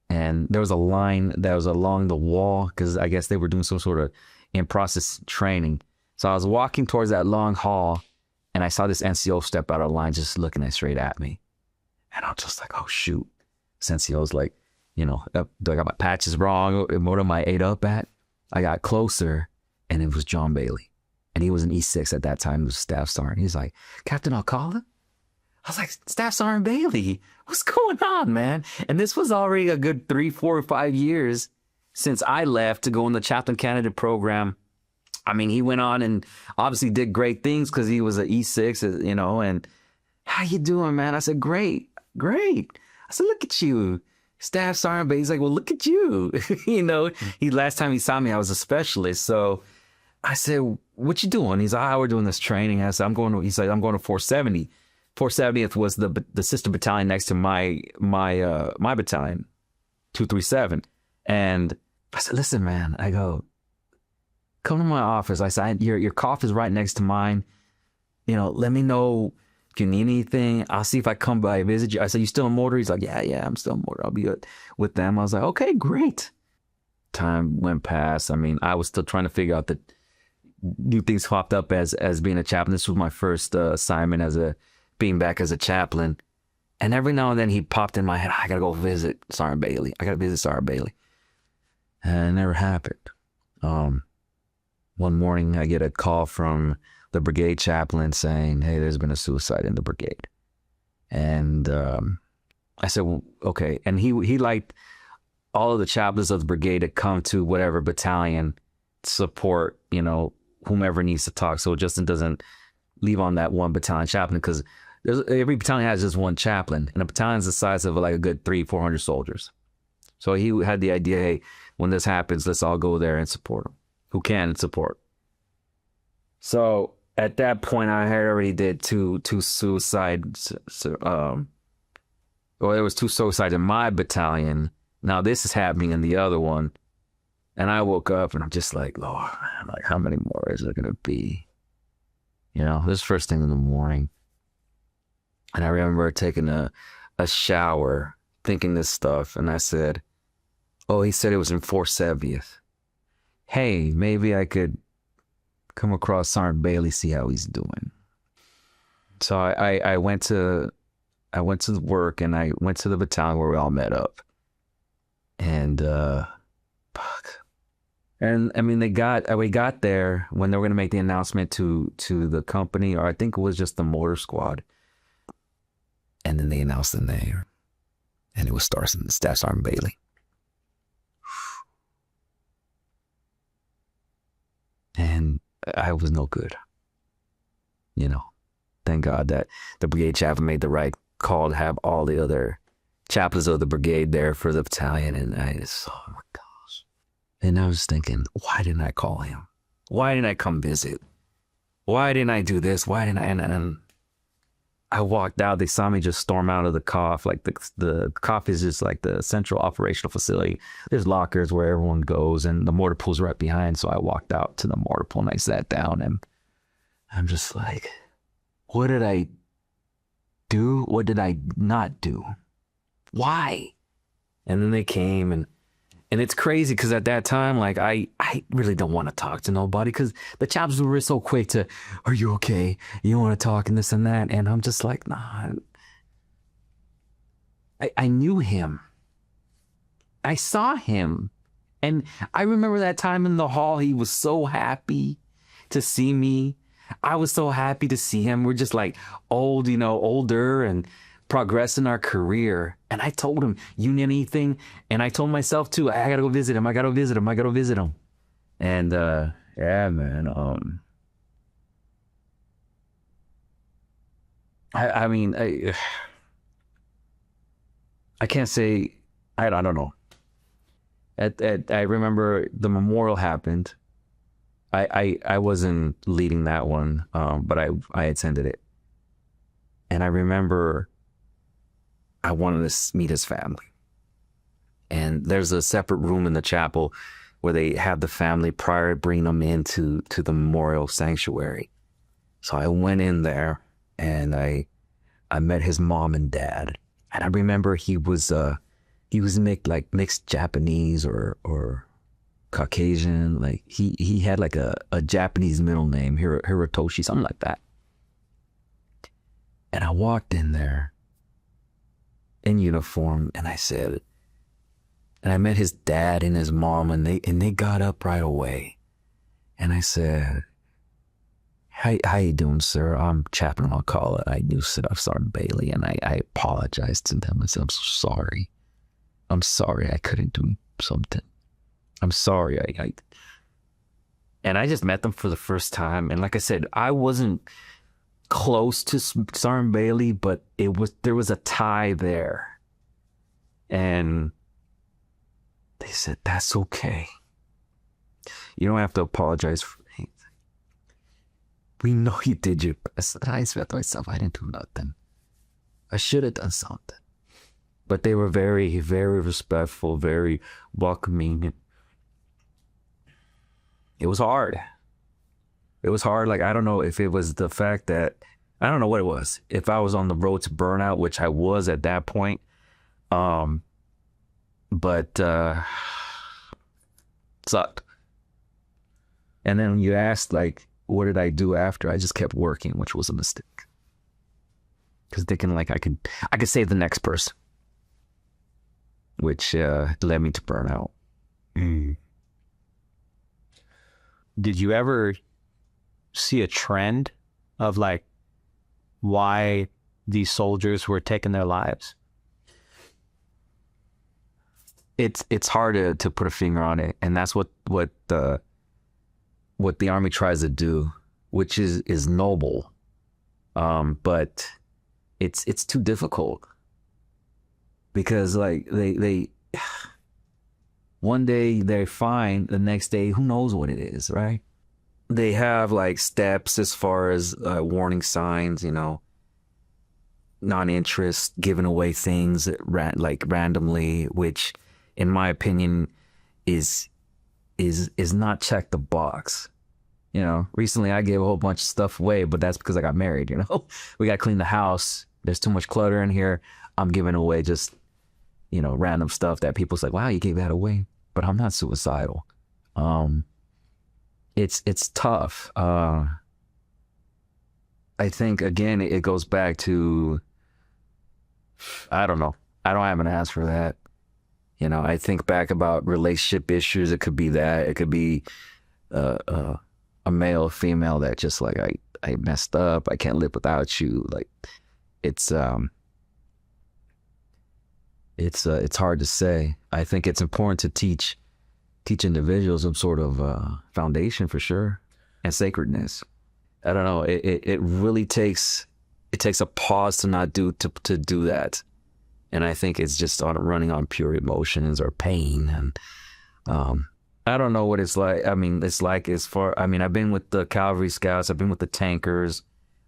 And there was a line that was along the wall because I guess they were doing some sort of in-process training. So I was walking towards that long hall and I saw this NCO step out of line just looking straight at me. And I'm just like, oh, shoot. This NCO's like, you know, do I got my patches wrong? What am I ate up at? I got closer and it was John Bailey. And he was an E6 at that time. He was Staff Sergeant. He's like, Captain Alcala? I was like, Staff Sergeant Bailey, what's going on, man? And this was already a good 3, 4, or 5 years since I left to go in the chaplain candidate program. I mean, he went on and obviously did great things because he was an E6, you know, and how you doing, man? I said, great. I said, look at you, Staff Sergeant Bailey. He's like, well, look at you. You know, last time he saw me, I was a specialist. So I said, what you doing? He's like, we're doing this training. I said, I'm going to 470. 470th was the sister battalion next to my battalion, 237. And I said, listen, man, I go, come to my office. I said, your cough is right next to mine. You know, let me know if you need anything. I'll see if I come by and visit you. I said, you still in Mortar? He's like, yeah, I'm still in Mortar. I'll be with them. I was like, okay, great. Time went past. I mean, I was still trying to figure out that new things popped up as being a chaplain. This was my first assignment being back as a chaplain. And every now and then he popped in my head, I gotta go visit Sergeant Bailey. And it never happened. One morning I get a call from the brigade chaplain saying, hey, there's been a suicide in the brigade. And I said, well, okay. And he liked all of the chaplains of the brigade to come to whatever battalion support, you know, whomever needs to talk. So Justin doesn't leave on that one battalion chaplain because every battalion has just one chaplain, and a battalion is the size of like a good 300-400 soldiers. So he had the idea, hey, when this happens, let's all go there and support them who can support. So at that point, I had already did two suicides. Well, there was 2 suicides in my battalion. Now this is happening in the other one. And I woke up and I'm just like, Lord, man, like how many more is there going to be? You know, this first thing in the morning. And I remember taking a shower, thinking this stuff. And I said, oh, he said it was in 470th. Hey, maybe I could come across Sergeant Bailey, see how he's doing. So I went to work and I went to the battalion where we all met up. And and I mean, we got there when they were going to make the announcement to the company, or I think it was just the mortar squad. And then they announced the name, and it was Staff Sergeant Bailey. And I was no good. You know, thank God that the brigade chaplain made the right call to have all the other chaplains of the brigade there for the battalion. And I just, oh my gosh. And I was thinking, why didn't I call him? Why didn't I come visit? Why didn't I do this? Why didn't I? And I walked out. They saw me just storm out of the COF. Like the COF is just like the central operational facility. There's lockers where everyone goes, and the mortar pool's right behind. So I walked out to the mortar pool and I sat down, and I'm just like, what did I do? What did I not do? Why? And then they came, and it's crazy because at that time, like I really don't want to talk to nobody because the chaplains were so quick to, are you okay? You want to talk and this and that. And I'm just like, nah. I knew him. I saw him. And I remember that time in the hall, he was so happy to see me. I was so happy to see him. We're just like old, you know, older and progressing our career. And I told him, you need anything? And I told myself too, I gotta go visit him. I gotta visit him. And yeah, man. I mean, I can't say, I don't know. I remember the memorial happened, I wasn't leading that one, but I attended it, and I remember I wanted to meet his family. And there's a separate room in the chapel where they have the family prior to bringing them into the memorial sanctuary. So I went in there and I met his mom and dad. And I remember he was mixed Japanese or Caucasian. Like he had like a Japanese middle name, Hirotoshi, something like that. And I walked in there in uniform and I met his dad and his mom, and they got up right away. And I said, how you doing, sir? I'm Chaplain, I'll call it. I knew Sergeant Bailey, and I apologized to them. I said, I'm so sorry. I'm sorry I couldn't do something. I'm sorry. And I just met them for the first time. And like I said, I wasn't close to Sergeant Bailey, but there was a tie there. And they said, that's okay. You don't have to apologize for anything. We know you did your best. And I said to myself, I didn't do nothing. I should have done something. But they were very, very respectful, very welcoming. It was hard. It was hard. Like, I don't know if it was the fact that, I don't know what it was. If I was on the road to burnout, which I was at that point. But sucked. And then you asked, like, what did I do after? I just kept working, which was a mistake. Because thinking like I could save the next person, which led me to burnout. Mm. Did you ever see a trend of like why these soldiers were taking their lives? It's hard to put a finger on it, and that's what the Army tries to do, which is noble, but it's too difficult because like they one day they're fine, the next day who knows what it is, right? They have like steps as far as warning signs, non-interest, giving away things like randomly, which in my opinion is not check the box. Recently I gave a whole bunch of stuff away, but that's because I got married. We got to clean the house. There's too much clutter in here. I'm giving away just random stuff that people's like, wow, you gave that away. But I'm not suicidal. It's tough. I think again it goes back to, I don't know. I don't have an answer for that. I think back about relationship issues. It could be that. It could be a male, female that just like I messed up. I can't live without you. Like it's hard to say. I think it's important to teach individuals some sort of foundation for sure, and sacredness. I don't know. It really takes a pause to not do that. And I think it's just running on pure emotions or pain. And I don't know what it's like. I mean, it's like I've been with the Cavalry Scouts. I've been with the tankers.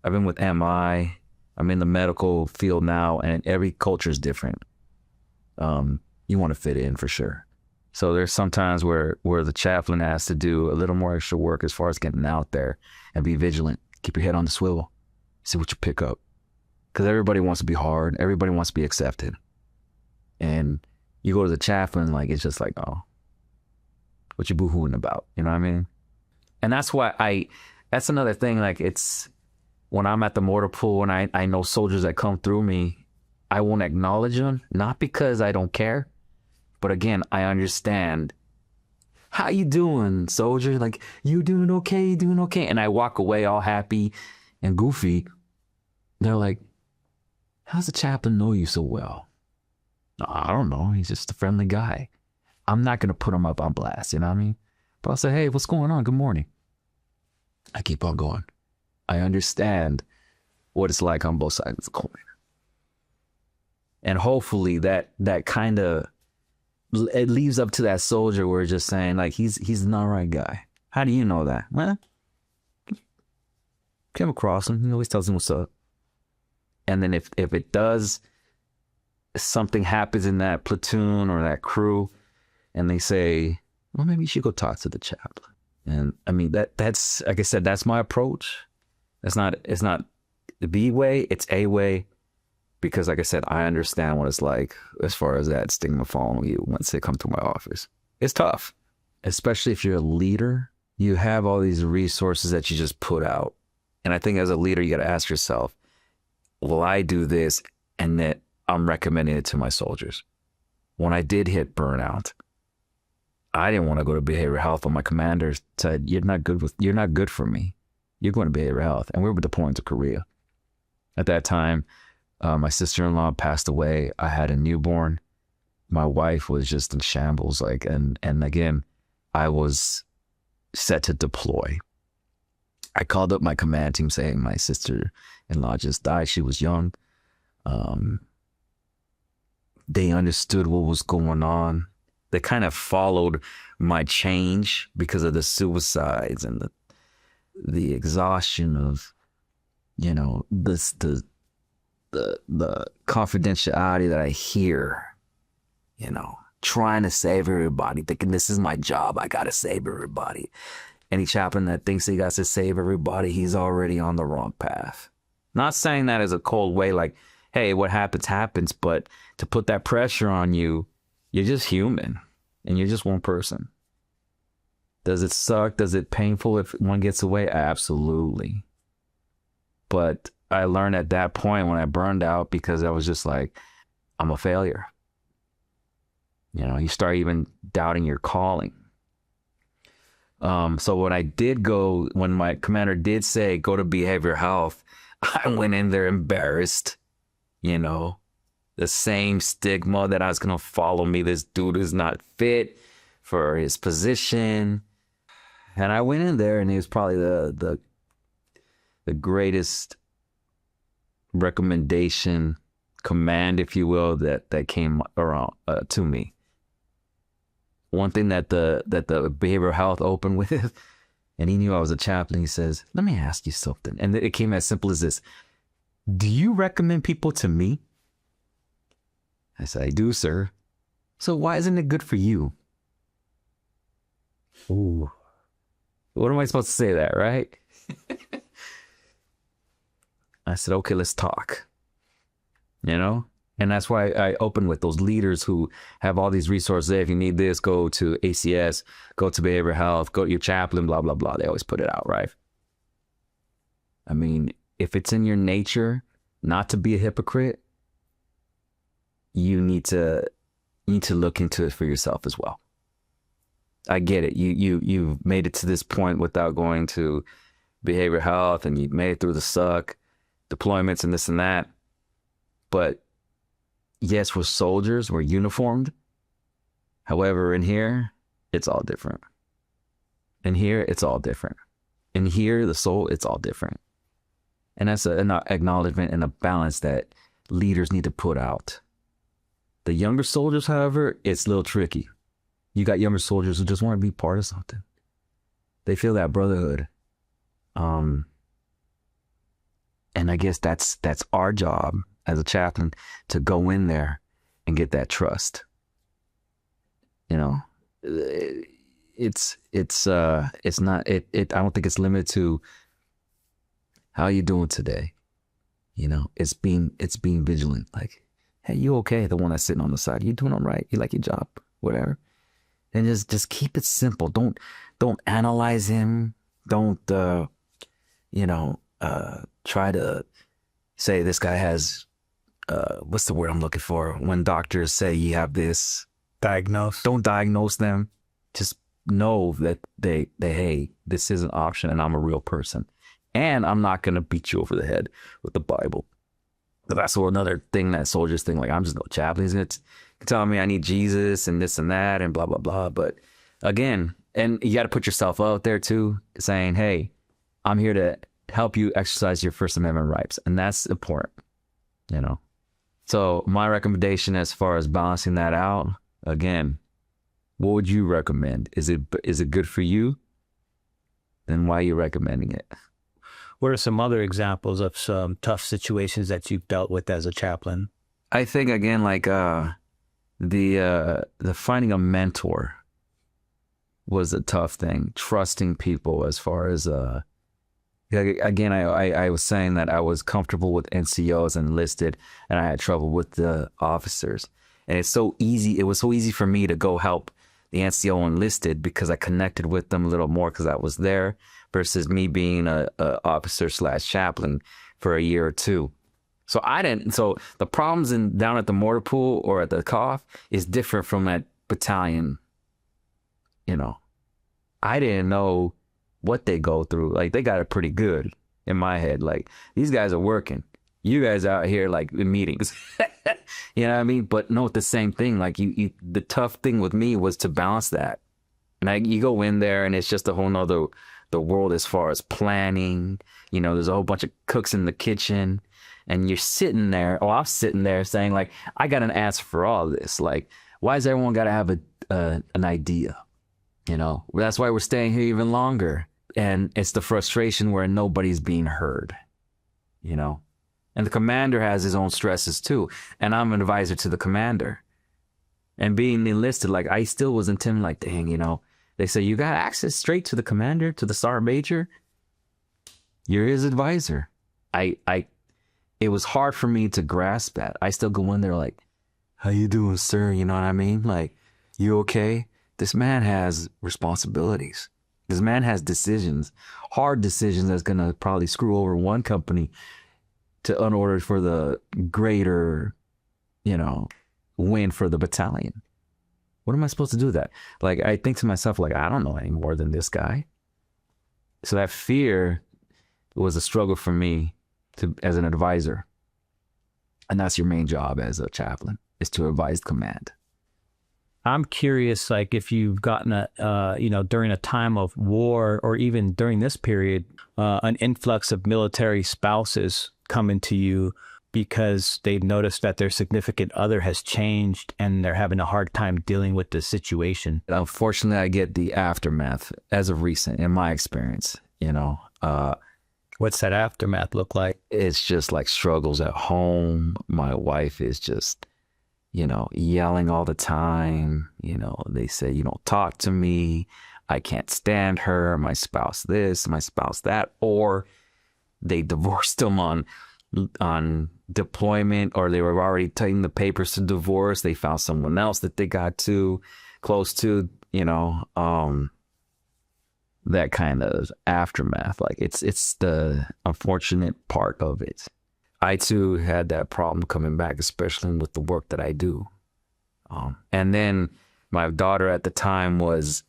I've been with MI. I'm in the medical field now, and every culture is different. You want to fit in for sure. So there's sometimes where the chaplain has to do a little more extra work as far as getting out there and be vigilant. Keep your head on the swivel. See what you pick up. Because everybody wants to be hard. Everybody wants to be accepted. And you go to the chaplain, like, it's just like, oh, what you boo-hooing about? You know what I mean? And that's why that's another thing. Like, it's when I'm at the mortar pool and I know soldiers that come through me, I won't acknowledge them. Not because I don't care. But again, I understand. How you doing, soldier? Like, you doing okay? You doing okay? And I walk away all happy and goofy. They're like, how's the chaplain know you so well? I don't know. He's just a friendly guy. I'm not going to put him up on blast, you know what I mean? But I'll say, hey, what's going on? Good morning. I keep on going. I understand what it's like on both sides of the coin. And hopefully that kind of, it leaves up to that soldier where it's just saying, like, he's an all right guy. How do you know that? Well, came across him. He always tells him what's up. And then if it does, something happens in that platoon or that crew, and they say, well, maybe you should go talk to the chaplain. And I mean, that's, like I said, that's my approach. It's not the way, it's a way, because like I said, I understand what it's like as far as that stigma following you once they come to my office. It's tough, especially if you're a leader. You have all these resources that you just put out. And I think as a leader, you got to ask yourself, will I do this and that I'm recommending it to my soldiers? When I did hit burnout, I didn't want to go to behavioral health, but my commander said, you're not good for me. You're going to behavioral health. And we were deploying to Korea. At that time, my sister-in-law passed away. I had a newborn. My wife was just in shambles. And again, I was set to deploy. I called up my command team saying my sister-in-law just died. She was young. They understood what was going on. They kind of followed my change because of the suicides and the exhaustion of, you know, the confidentiality that I hear, you know, trying to save everybody, thinking this is my job. I got to save everybody. Any chaplain that thinks he got to save everybody, he's already on the wrong path. Not saying that as a cold way, like, hey, what happens, happens. But to put that pressure on you, you're just human and you're just one person. Does it suck? Does it painful if one gets away? Absolutely. But I learned at that point when I burned out, because I was just like, I'm a failure. You know, you start even doubting your calling. So when my commander did say, go to behavioral health, I went in there embarrassed, you know, the same stigma that I was going to follow me. This dude is not fit for his position. And I went in there, and it was probably the greatest recommendation, command, if you will, that came around to me. One thing that the behavioral health opened with, and he knew I was a chaplain, he says, let me ask you something. And it came as simple as this. Do you recommend people to me? I said, I do, sir. So why isn't it good for you? Ooh. What am I supposed to say to that, right? I said, okay, let's talk. You know? And that's why I open with those leaders who have all these resources. If you need this, go to ACS, go to behavioral health, go to your chaplain, blah, blah, blah. They always put it out, right? I mean, if it's in your nature not to be a hypocrite, you need to look into it for yourself as well. I get it. You've made it to this point without going to behavioral health, and you made it through the suck, deployments and this and that. But yes, we're soldiers, we're uniformed. However, in here, it's all different. In here, it's all different. In here, the soul, it's all different. And that's an acknowledgement and a balance that leaders need to put out. The younger soldiers, however, it's a little tricky. You got younger soldiers who just want to be part of something. They feel that brotherhood. And I guess that's our job as a chaplain, to go in there and get that trust. You know, it's not, I don't think it's limited to how you doing today. You know, it's being vigilant. Like, hey, you okay? The one that's sitting on the side, you doing all right? You like your job? Whatever. And just keep it simple. Don't analyze him. Don't, try to say this guy has, what's the word I'm looking for? When doctors say you have this. Diagnose. Don't diagnose them. Just know that hey, this is an option and I'm a real person. And I'm not going to beat you over the head with the Bible. But that's another thing that soldiers think, like, I'm just no chaplain. He's going to tell me I need Jesus and this and that and blah, blah, blah. But again, and you got to put yourself out there too, saying, hey, I'm here to help you exercise your First Amendment rights. And that's important, you know. So my recommendation as far as balancing that out, again, what would you recommend? Is it good for you? then why are you recommending it? What are some other examples of some tough situations that you've dealt with as a chaplain? I think again, like the finding a mentor was a tough thing. Trusting people as far as again, I was saying that I was comfortable with NCOs and enlisted, and I had trouble with the officers. And it's so easy. It was so easy for me to go help the NCO enlisted because I connected with them a little more because I was there versus me being a officer slash chaplain for a year or two. So I didn't. So the problems down at the mortar pool or at the cough is different from that battalion. You know, I didn't know what they go through. Like, they got it pretty good in my head. Like, these guys are working. You guys out here like in meetings. You know what I mean? But no, it's the same thing. Like the tough thing with me was to balance that. And you go in there and it's just a whole nother the world as far as planning. You know, there's a whole bunch of cooks in the kitchen. And you're sitting there, or I'm sitting there saying, like, I got an answer for all this. Like, why does everyone got to have an idea? You know, that's why we're staying here even longer. And it's the frustration where nobody's being heard, you know. And the commander has his own stresses too. And I'm an advisor to the commander. And being enlisted, like, I still was intimidated, like, dang, you know. They say, you got access straight to the commander, to the sergeant major. You're his advisor. It was hard for me to grasp that. I still go in there like, how you doing, sir? You know what I mean? Like, you okay? This man has responsibilities. This man has decisions, hard decisions that's going to probably screw over one company to unorder for the greater, you know, win for the battalion. What am I supposed to do with that? Like, I think to myself, like, I don't know any more than this guy. So that fear was a struggle for me as an advisor. And that's your main job as a chaplain, is to advise command. I'm curious, like, if you've gotten during a time of war or even during this period, an influx of military spouses coming to you because they've noticed that their significant other has changed and they're having a hard time dealing with the situation. Unfortunately, I get the aftermath as of recent, in my experience, you know. What's that aftermath look like? It's just like struggles at home. My wife is just, you know, yelling all the time. You know, they say, you don't talk to me. I can't stand her. My spouse this, my spouse that. Or they divorced them on deployment, or they were already taking the papers to divorce. They found someone else that they got too close to, you know. That kind of aftermath, like it's the unfortunate part of it. I too had that problem coming back, especially with the work that I do. And then my daughter at the time was,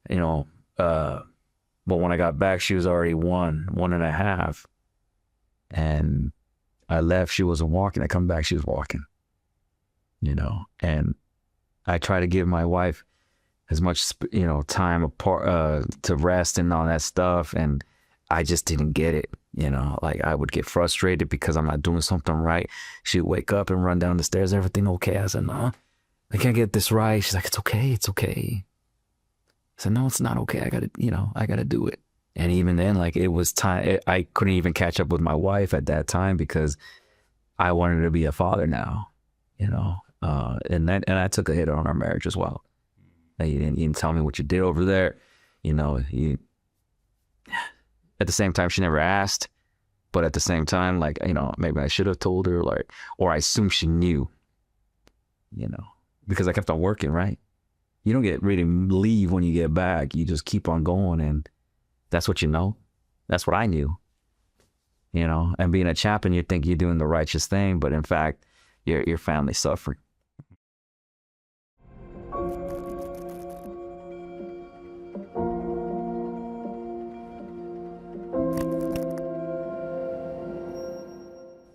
you know, but when I got back, she was already 1.5. And I left, she wasn't walking. I come back, she was walking, you know. And I try to give my wife as much, you know, time apart to rest and all that stuff, and I just didn't get it. You know, like, I would get frustrated because I'm not doing something right. She'd wake up and run down the stairs. Everything okay? I said, no, I can't get this right. She's like, it's okay, it's okay. I said, no, it's not okay. I gotta do it. And even then, like, it was time. I couldn't even catch up with my wife at that time because I wanted to be a father now. You know, and I took a hit on our marriage as well. You didn't tell me what you did over there. You know, at the same time, she never asked, but at the same time, like, you know, maybe I should have told her, like, or I assume she knew, you know, because I kept on working, right? You don't get ready to leave when you get back. You just keep on going, and that's what you know. That's what I knew, you know. And being a chaplain, you think you're doing the righteous thing, but in fact, your family's suffering.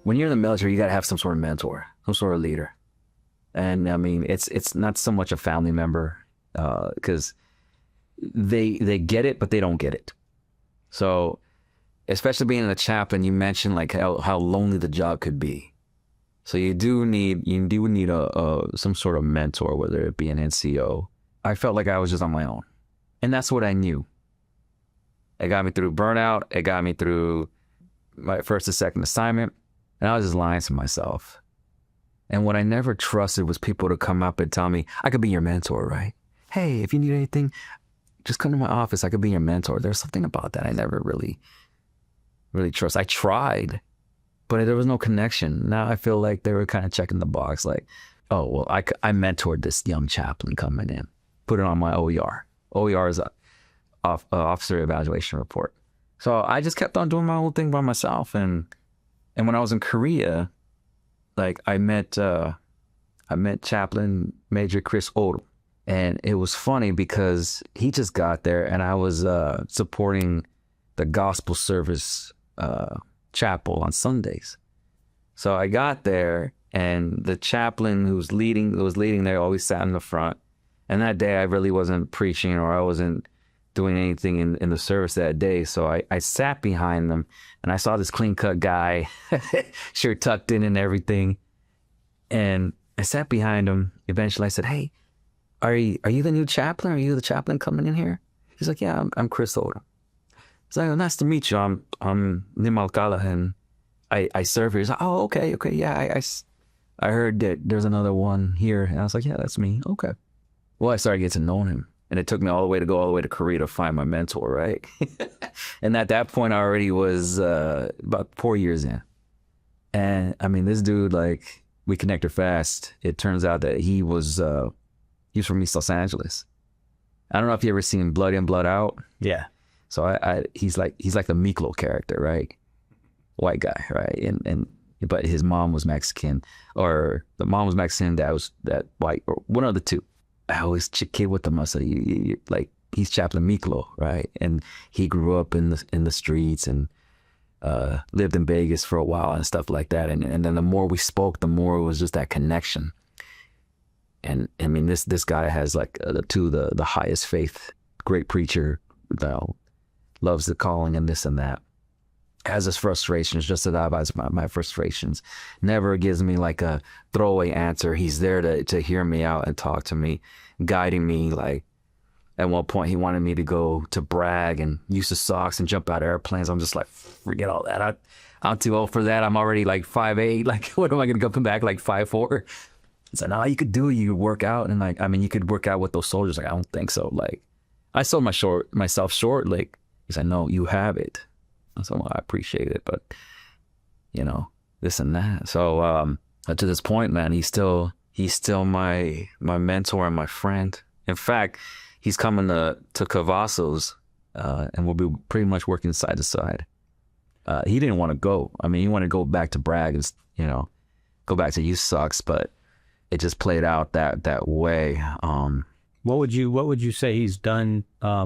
When you're in the military, you got to have some sort of mentor, some sort of leader. And I mean, it's not so much a family member, because they get it, but they don't get it. So, especially being a chaplain, you mentioned like how lonely the job could be. So you do need some sort of mentor, whether it be an NCO. I felt like I was just on my own, and that's what I knew. It got me through burnout. It got me through my first and second assignment. And I was just lying to myself. And what I never trusted was people to come up and tell me, I could be your mentor, right? Hey, if you need anything, just come to my office. I could be your mentor. There's something about that I never really trust. I tried, but there was no connection. Now I feel like they were kind of checking the box like, oh, well, I mentored this young chaplain coming in, put it on my OER. OER is a officer evaluation report. So I just kept on doing my own thing by myself. And when I was in Korea, like I met Chaplain Major Chris Odom. And it was funny because he just got there and I was supporting the gospel service chapel on Sundays. So I got there and the chaplain who was leading there always sat in the front. And that day I really wasn't preaching or I wasn't doing anything in the service that day. So I sat behind them and I saw this clean cut guy, shirt tucked in and everything. And I sat behind him. Eventually I said, hey, are you the new chaplain? Are you the chaplain coming in here? He's like, yeah, I'm Chris Odom. He's like, oh, nice to meet you. I'm Nim Alcala and I serve here. He's like, oh, okay, yeah, I heard that there's another one here. And I was like, yeah, that's me. Okay. Well, I started getting to know him. And it took me all the way to Korea to find my mentor, right? And at that point, I already was about 4 years in. And I mean, this dude, like, we connected fast. It turns out that he was from East Los Angeles. I don't know if you ever seen Blood In, Blood Out. Yeah. So he's like the Miklo character, right? White guy, right? But his mom was Mexican, or the mom was Mexican, dad was that white, or one of the two. I always kid with them. I said, like, he's Chaplain Miklo, right? And he grew up in the streets and lived in Vegas for a while and stuff like that. And then the more we spoke, the more it was just that connection. And I mean, this guy has like the highest faith, great preacher, loves the calling and this and that. Has his frustrations, just as I've had my frustrations. Never gives me like a throwaway answer. He's there to hear me out and talk to me, guiding me. Like at one point, he wanted me to go to brag and use the socks and jump out of airplanes. I'm just like, forget all that. I'm too old for that. I'm already like 5'8". Like, what am I gonna come back like 5'4"? It's like, no, you could do it. You could work out, and like, I mean, you could work out with those soldiers. Like, I don't think so. Like, I sold myself short. Like, he's like, no, you have it. So well, I appreciate it, but this and that. So to this point, man, he's still my mentor and my friend. In fact, he's coming to Cavazos, and we'll be pretty much working side to side. He didn't want to go. I mean, he wanted to go back to Bragg and go back to USOX, but it just played out that way. What would you say he's done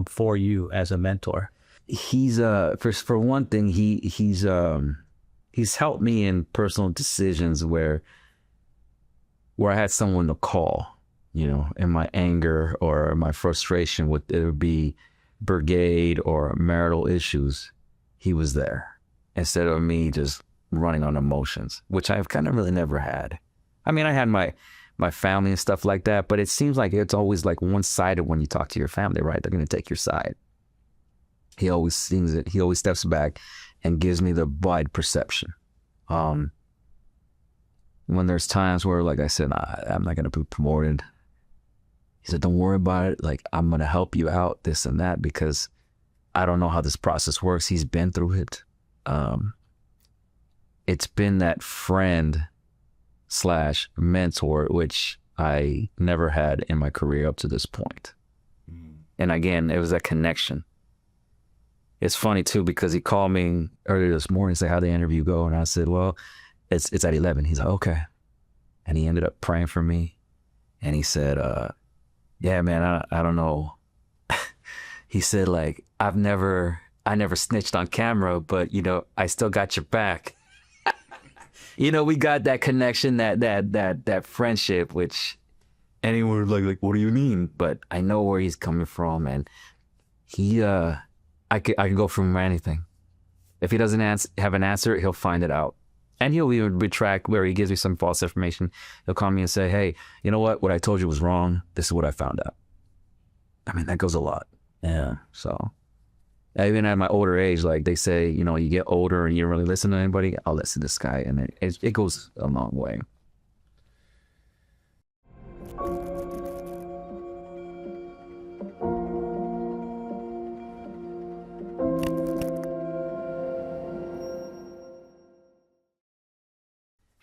for you as a mentor? He's for one thing, he's helped me in personal decisions where I had someone to call, in my anger or my frustration, would it be brigade or marital issues. He was there instead of me just running on emotions, which I've kind of really never had. I mean, I had my family and stuff like that, but it seems like it's always like one-sided when you talk to your family, right? They're going to take your side. He always sees it. He always steps back and gives me the wide perception. When there's times where, like I said, I'm not going to be promoted, he said, don't worry about it. Like, I'm going to help you out, this and that, because I don't know how this process works. He's been through it. It's been that friend / mentor, which I never had in my career up to this point. And again, it was that connection. It's funny too, because he called me earlier this morning and said, how'd the interview go? And I said, well, it's at 11. He's like, okay. And he ended up praying for me. And he said, yeah, man, I don't know. He said, like, I never snitched on camera, but I still got your back. We got that connection, that friendship, which anyone would like, what do you mean? But I know where he's coming from, and he, I can go from anything. If he doesn't have an answer, he'll find it out. And he'll even retract where he gives me some false information. He'll call me and say, hey, you know what I told you was wrong. This is what I found out. I mean, that goes a lot. Yeah. So Even at my older age, like they say, you know, you get older and you don't really listen to anybody. I'll listen to this guy, and it goes a long way.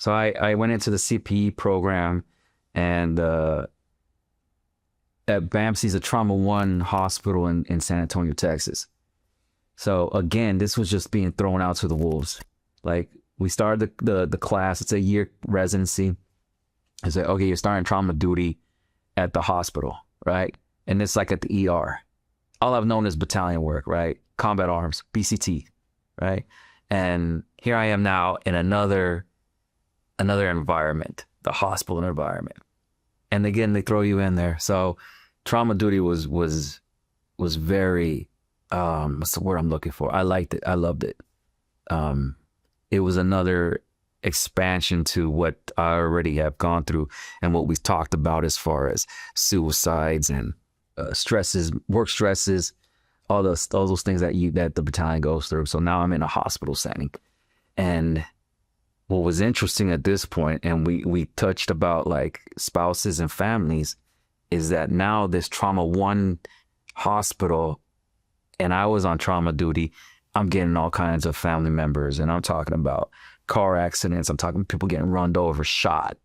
So I went into the CPE program, and at BAMC's a Trauma One hospital in San Antonio, Texas. So again, this was just being thrown out to the wolves. Like we started the class. It's a year residency. I said, okay, you're starting trauma duty at the hospital, right? And it's like at the ER. All I've known is battalion work, right? Combat arms, BCT, right? And here I am now in another environment, the hospital environment. And again, they throw you in there. So trauma duty was very what's the word I'm looking for? I liked it. I loved it. It was another expansion to what I already have gone through and what we've talked about as far as suicides and stresses, work stresses, all those things that the battalion goes through. So now I'm in a hospital setting. And what was interesting at this point, and we touched about like spouses and families, is that now this Trauma One hospital, and I was on trauma duty, I'm getting all kinds of family members, and I'm talking about car accidents. I'm talking people getting run over, shot,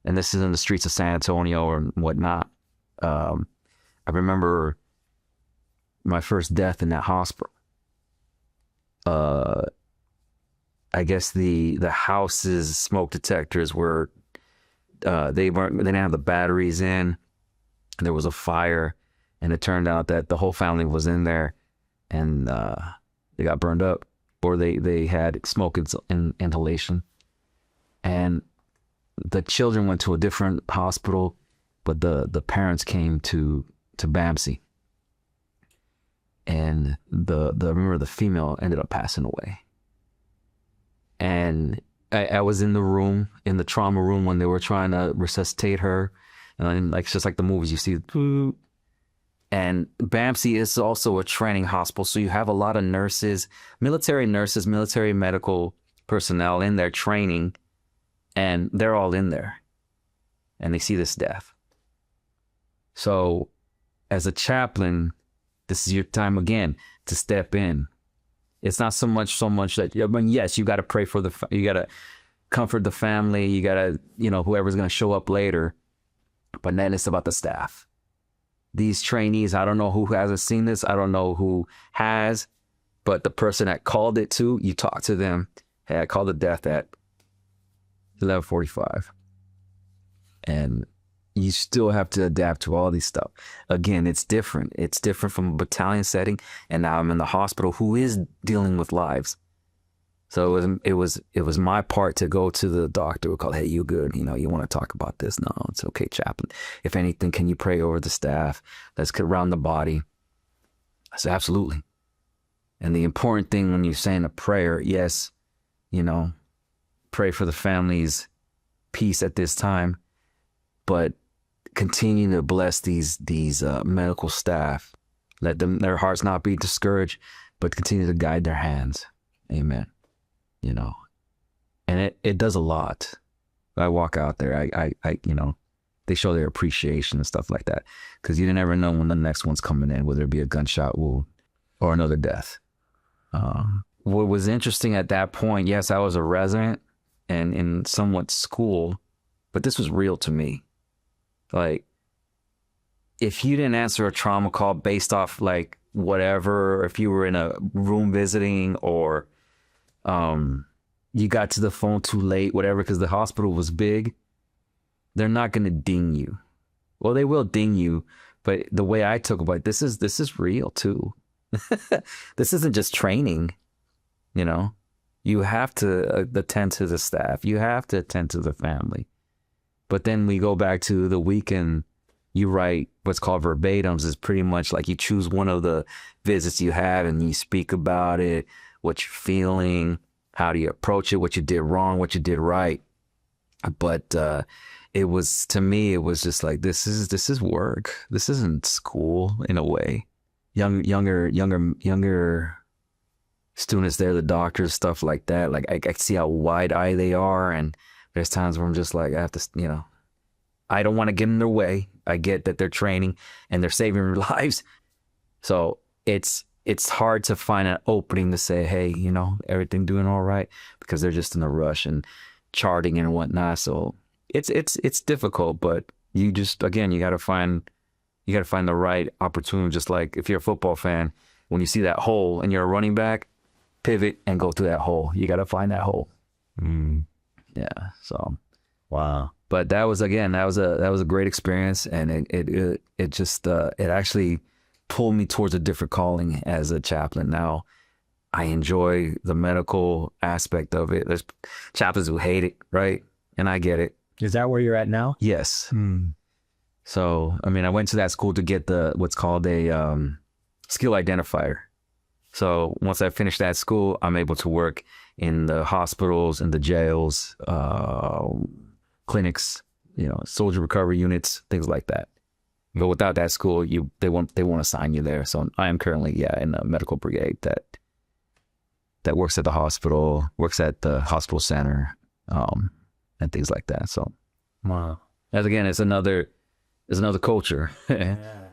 and this is in the streets of San Antonio or whatnot. I remember my first death in that hospital. I guess the house's smoke detectors were they didn't have the batteries in. There was a fire, and it turned out that the whole family was in there, and they got burned up, or they had smoke inhalation, and the children went to a different hospital, but the parents came to BAMC, and I remember the female ended up passing away. And I was in the room, in the trauma room, when they were trying to resuscitate her. And like, it's just like the movies you see. And BAMC is also a training hospital. So you have a lot of nurses, military medical personnel in there training. And they're all in there. And they see this death. So as a chaplain, this is your time again to step in. It's not so much that, I mean, yes, you got to pray for you got to comfort the family. You got to, whoever's going to show up later. But then it's about the staff. These trainees, I don't know who hasn't seen this. I don't know who has, but the person that called it to, you talk to them. Hey, I called the death at 11:45. And you still have to adapt to all these stuff. Again, it's different. It's different from a battalion setting. And now I'm in the hospital who is dealing with lives. So it was my part to go to the doctor who called, hey, you good? You want to talk about this? No, it's okay, chaplain. If anything, can you pray over the staff? Let's get around the body. I said, absolutely. And the important thing when you're saying a prayer, yes, pray for the family's peace at this time, but continue to bless these medical staff. Let their hearts not be discouraged, but continue to guide their hands. Amen. And it does a lot. I walk out there, I they show their appreciation and stuff like that, because you never know when the next one's coming in, whether it be a gunshot wound or another death. What was interesting at that point, yes, I was a resident and in somewhat school, but this was real to me. Like, if you didn't answer a trauma call based off like whatever, if you were in a room visiting, or you got to the phone too late, whatever, because the hospital was big, they're not going to ding you. Well, they will ding you, but the way I took about it, this is real too. This isn't just training, You have to attend to the staff. You have to attend to the family. But then we go back to the weekend. You write what's called verbatims. Is pretty much like you choose one of the visits you have and you speak about it, what you're feeling, how do you approach it, what you did wrong, what you did right. But it was, to me, it was just like, this is work. This isn't school in a way. younger students there, the doctors, stuff like that. Like I see how wide eye they are, and there's times where I'm just like, I have to, I don't want to get in their way. I get that they're training and they're saving lives, so it's hard to find an opening to say, hey, everything doing all right, because they're just in a rush and charting and whatnot. So it's difficult, but you just, again, you got to find the right opportunity. Just like if you're a football fan, when you see that hole and you're a running back, pivot and go through that hole. You got to find that hole. Yeah. So, Wow. but that was a great experience, and it just it actually pulled me towards a different calling as a chaplain. Now I enjoy the medical aspect of it. There's chaplains who hate it, right? And I get it. Is that where you're at now? Yes. So, I mean, I went to that school to get what's called a skill identifier. So once I finished that school, I'm able to work in the hospitals, in the jails, clinics, soldier recovery units, things like that. But without that school, they won't assign you there. So I am currently, in a medical brigade that works at the hospital, works at the hospital center, and things like that. So, Wow. as again, it's another culture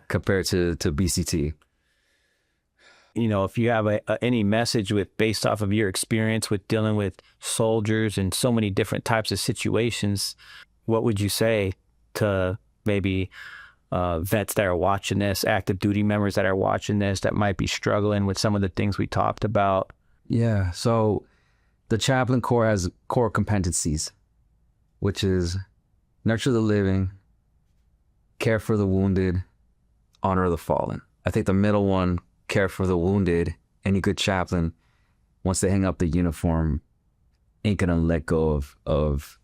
compared to BCT. If you have any message based off of your experience with dealing with soldiers and so many different types of situations, what would you say to maybe vets that are watching this, active duty members that are watching this, that might be struggling with some of the things we talked about? Yeah. So the chaplain corps has core competencies, which is nurture the living, care for the wounded, honor the fallen. I think the middle one, care for the wounded, any good chaplain, once they hang up the uniform, ain't gonna let go of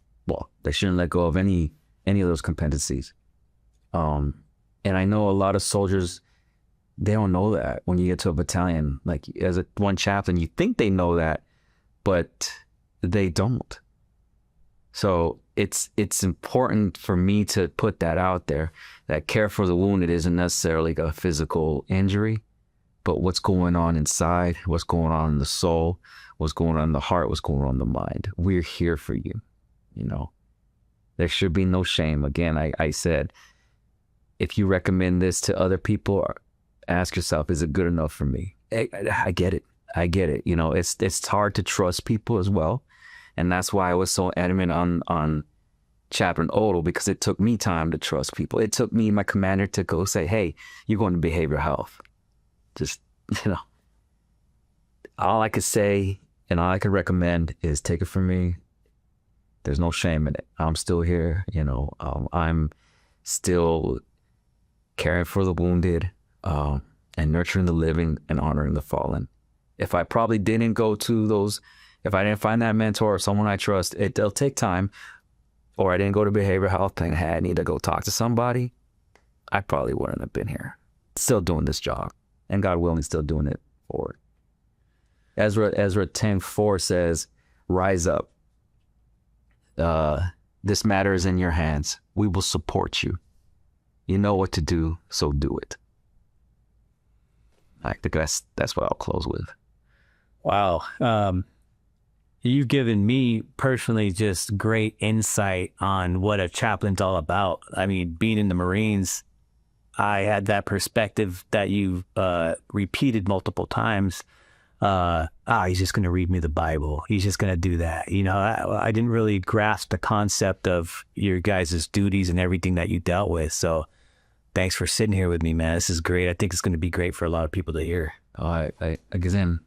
they shouldn't let go of any of those competencies. And I know a lot of soldiers, they don't know that. When you get to a battalion, like as one chaplain, you think they know that, but they don't. So it's important for me to put that out there, that care for the wounded isn't necessarily a physical injury, but what's going on inside, what's going on in the soul, what's going on in the heart, what's going on in the mind. We're here for you. There should be no shame. Again, I said, if you recommend this to other people, ask yourself, is it good enough for me? I get it. It's hard to trust people as well. And that's why I was so adamant on Chaplain Odell, because it took me time to trust people. It took me, my commander, to go say, hey, you're going to behavioral health. Just, all I could say and all I could recommend is take it from me. There's no shame in it. I'm still here. I'm still caring for the wounded, and nurturing the living and honoring the fallen. If I probably didn't go to those, if I didn't find that mentor or someone I trust, it'll take time, or I didn't go to behavioral health and I need to go talk to somebody, I probably wouldn't have been here. Still doing this job, and God willing, still doing it forward. Ezra 10:4 says, rise up. This matter is in your hands. We will support you. You know what to do, so do it. I think that's what I'll close with. Wow. You've given me personally just great insight on what a chaplain's all about. I mean, being in the Marines, I had that perspective that you've repeated multiple times. He's just going to read me the Bible. He's just going to do that. I didn't really grasp the concept of your guys' duties and everything that you dealt with. So thanks for sitting here with me, man. This is great. I think it's going to be great for a lot of people to hear. Again,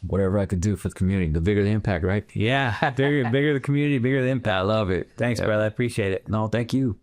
whatever I could do for the community, the bigger the impact, right? Yeah. Bigger the community, bigger the impact. I love it. Thanks, brother. I appreciate it. No, thank you.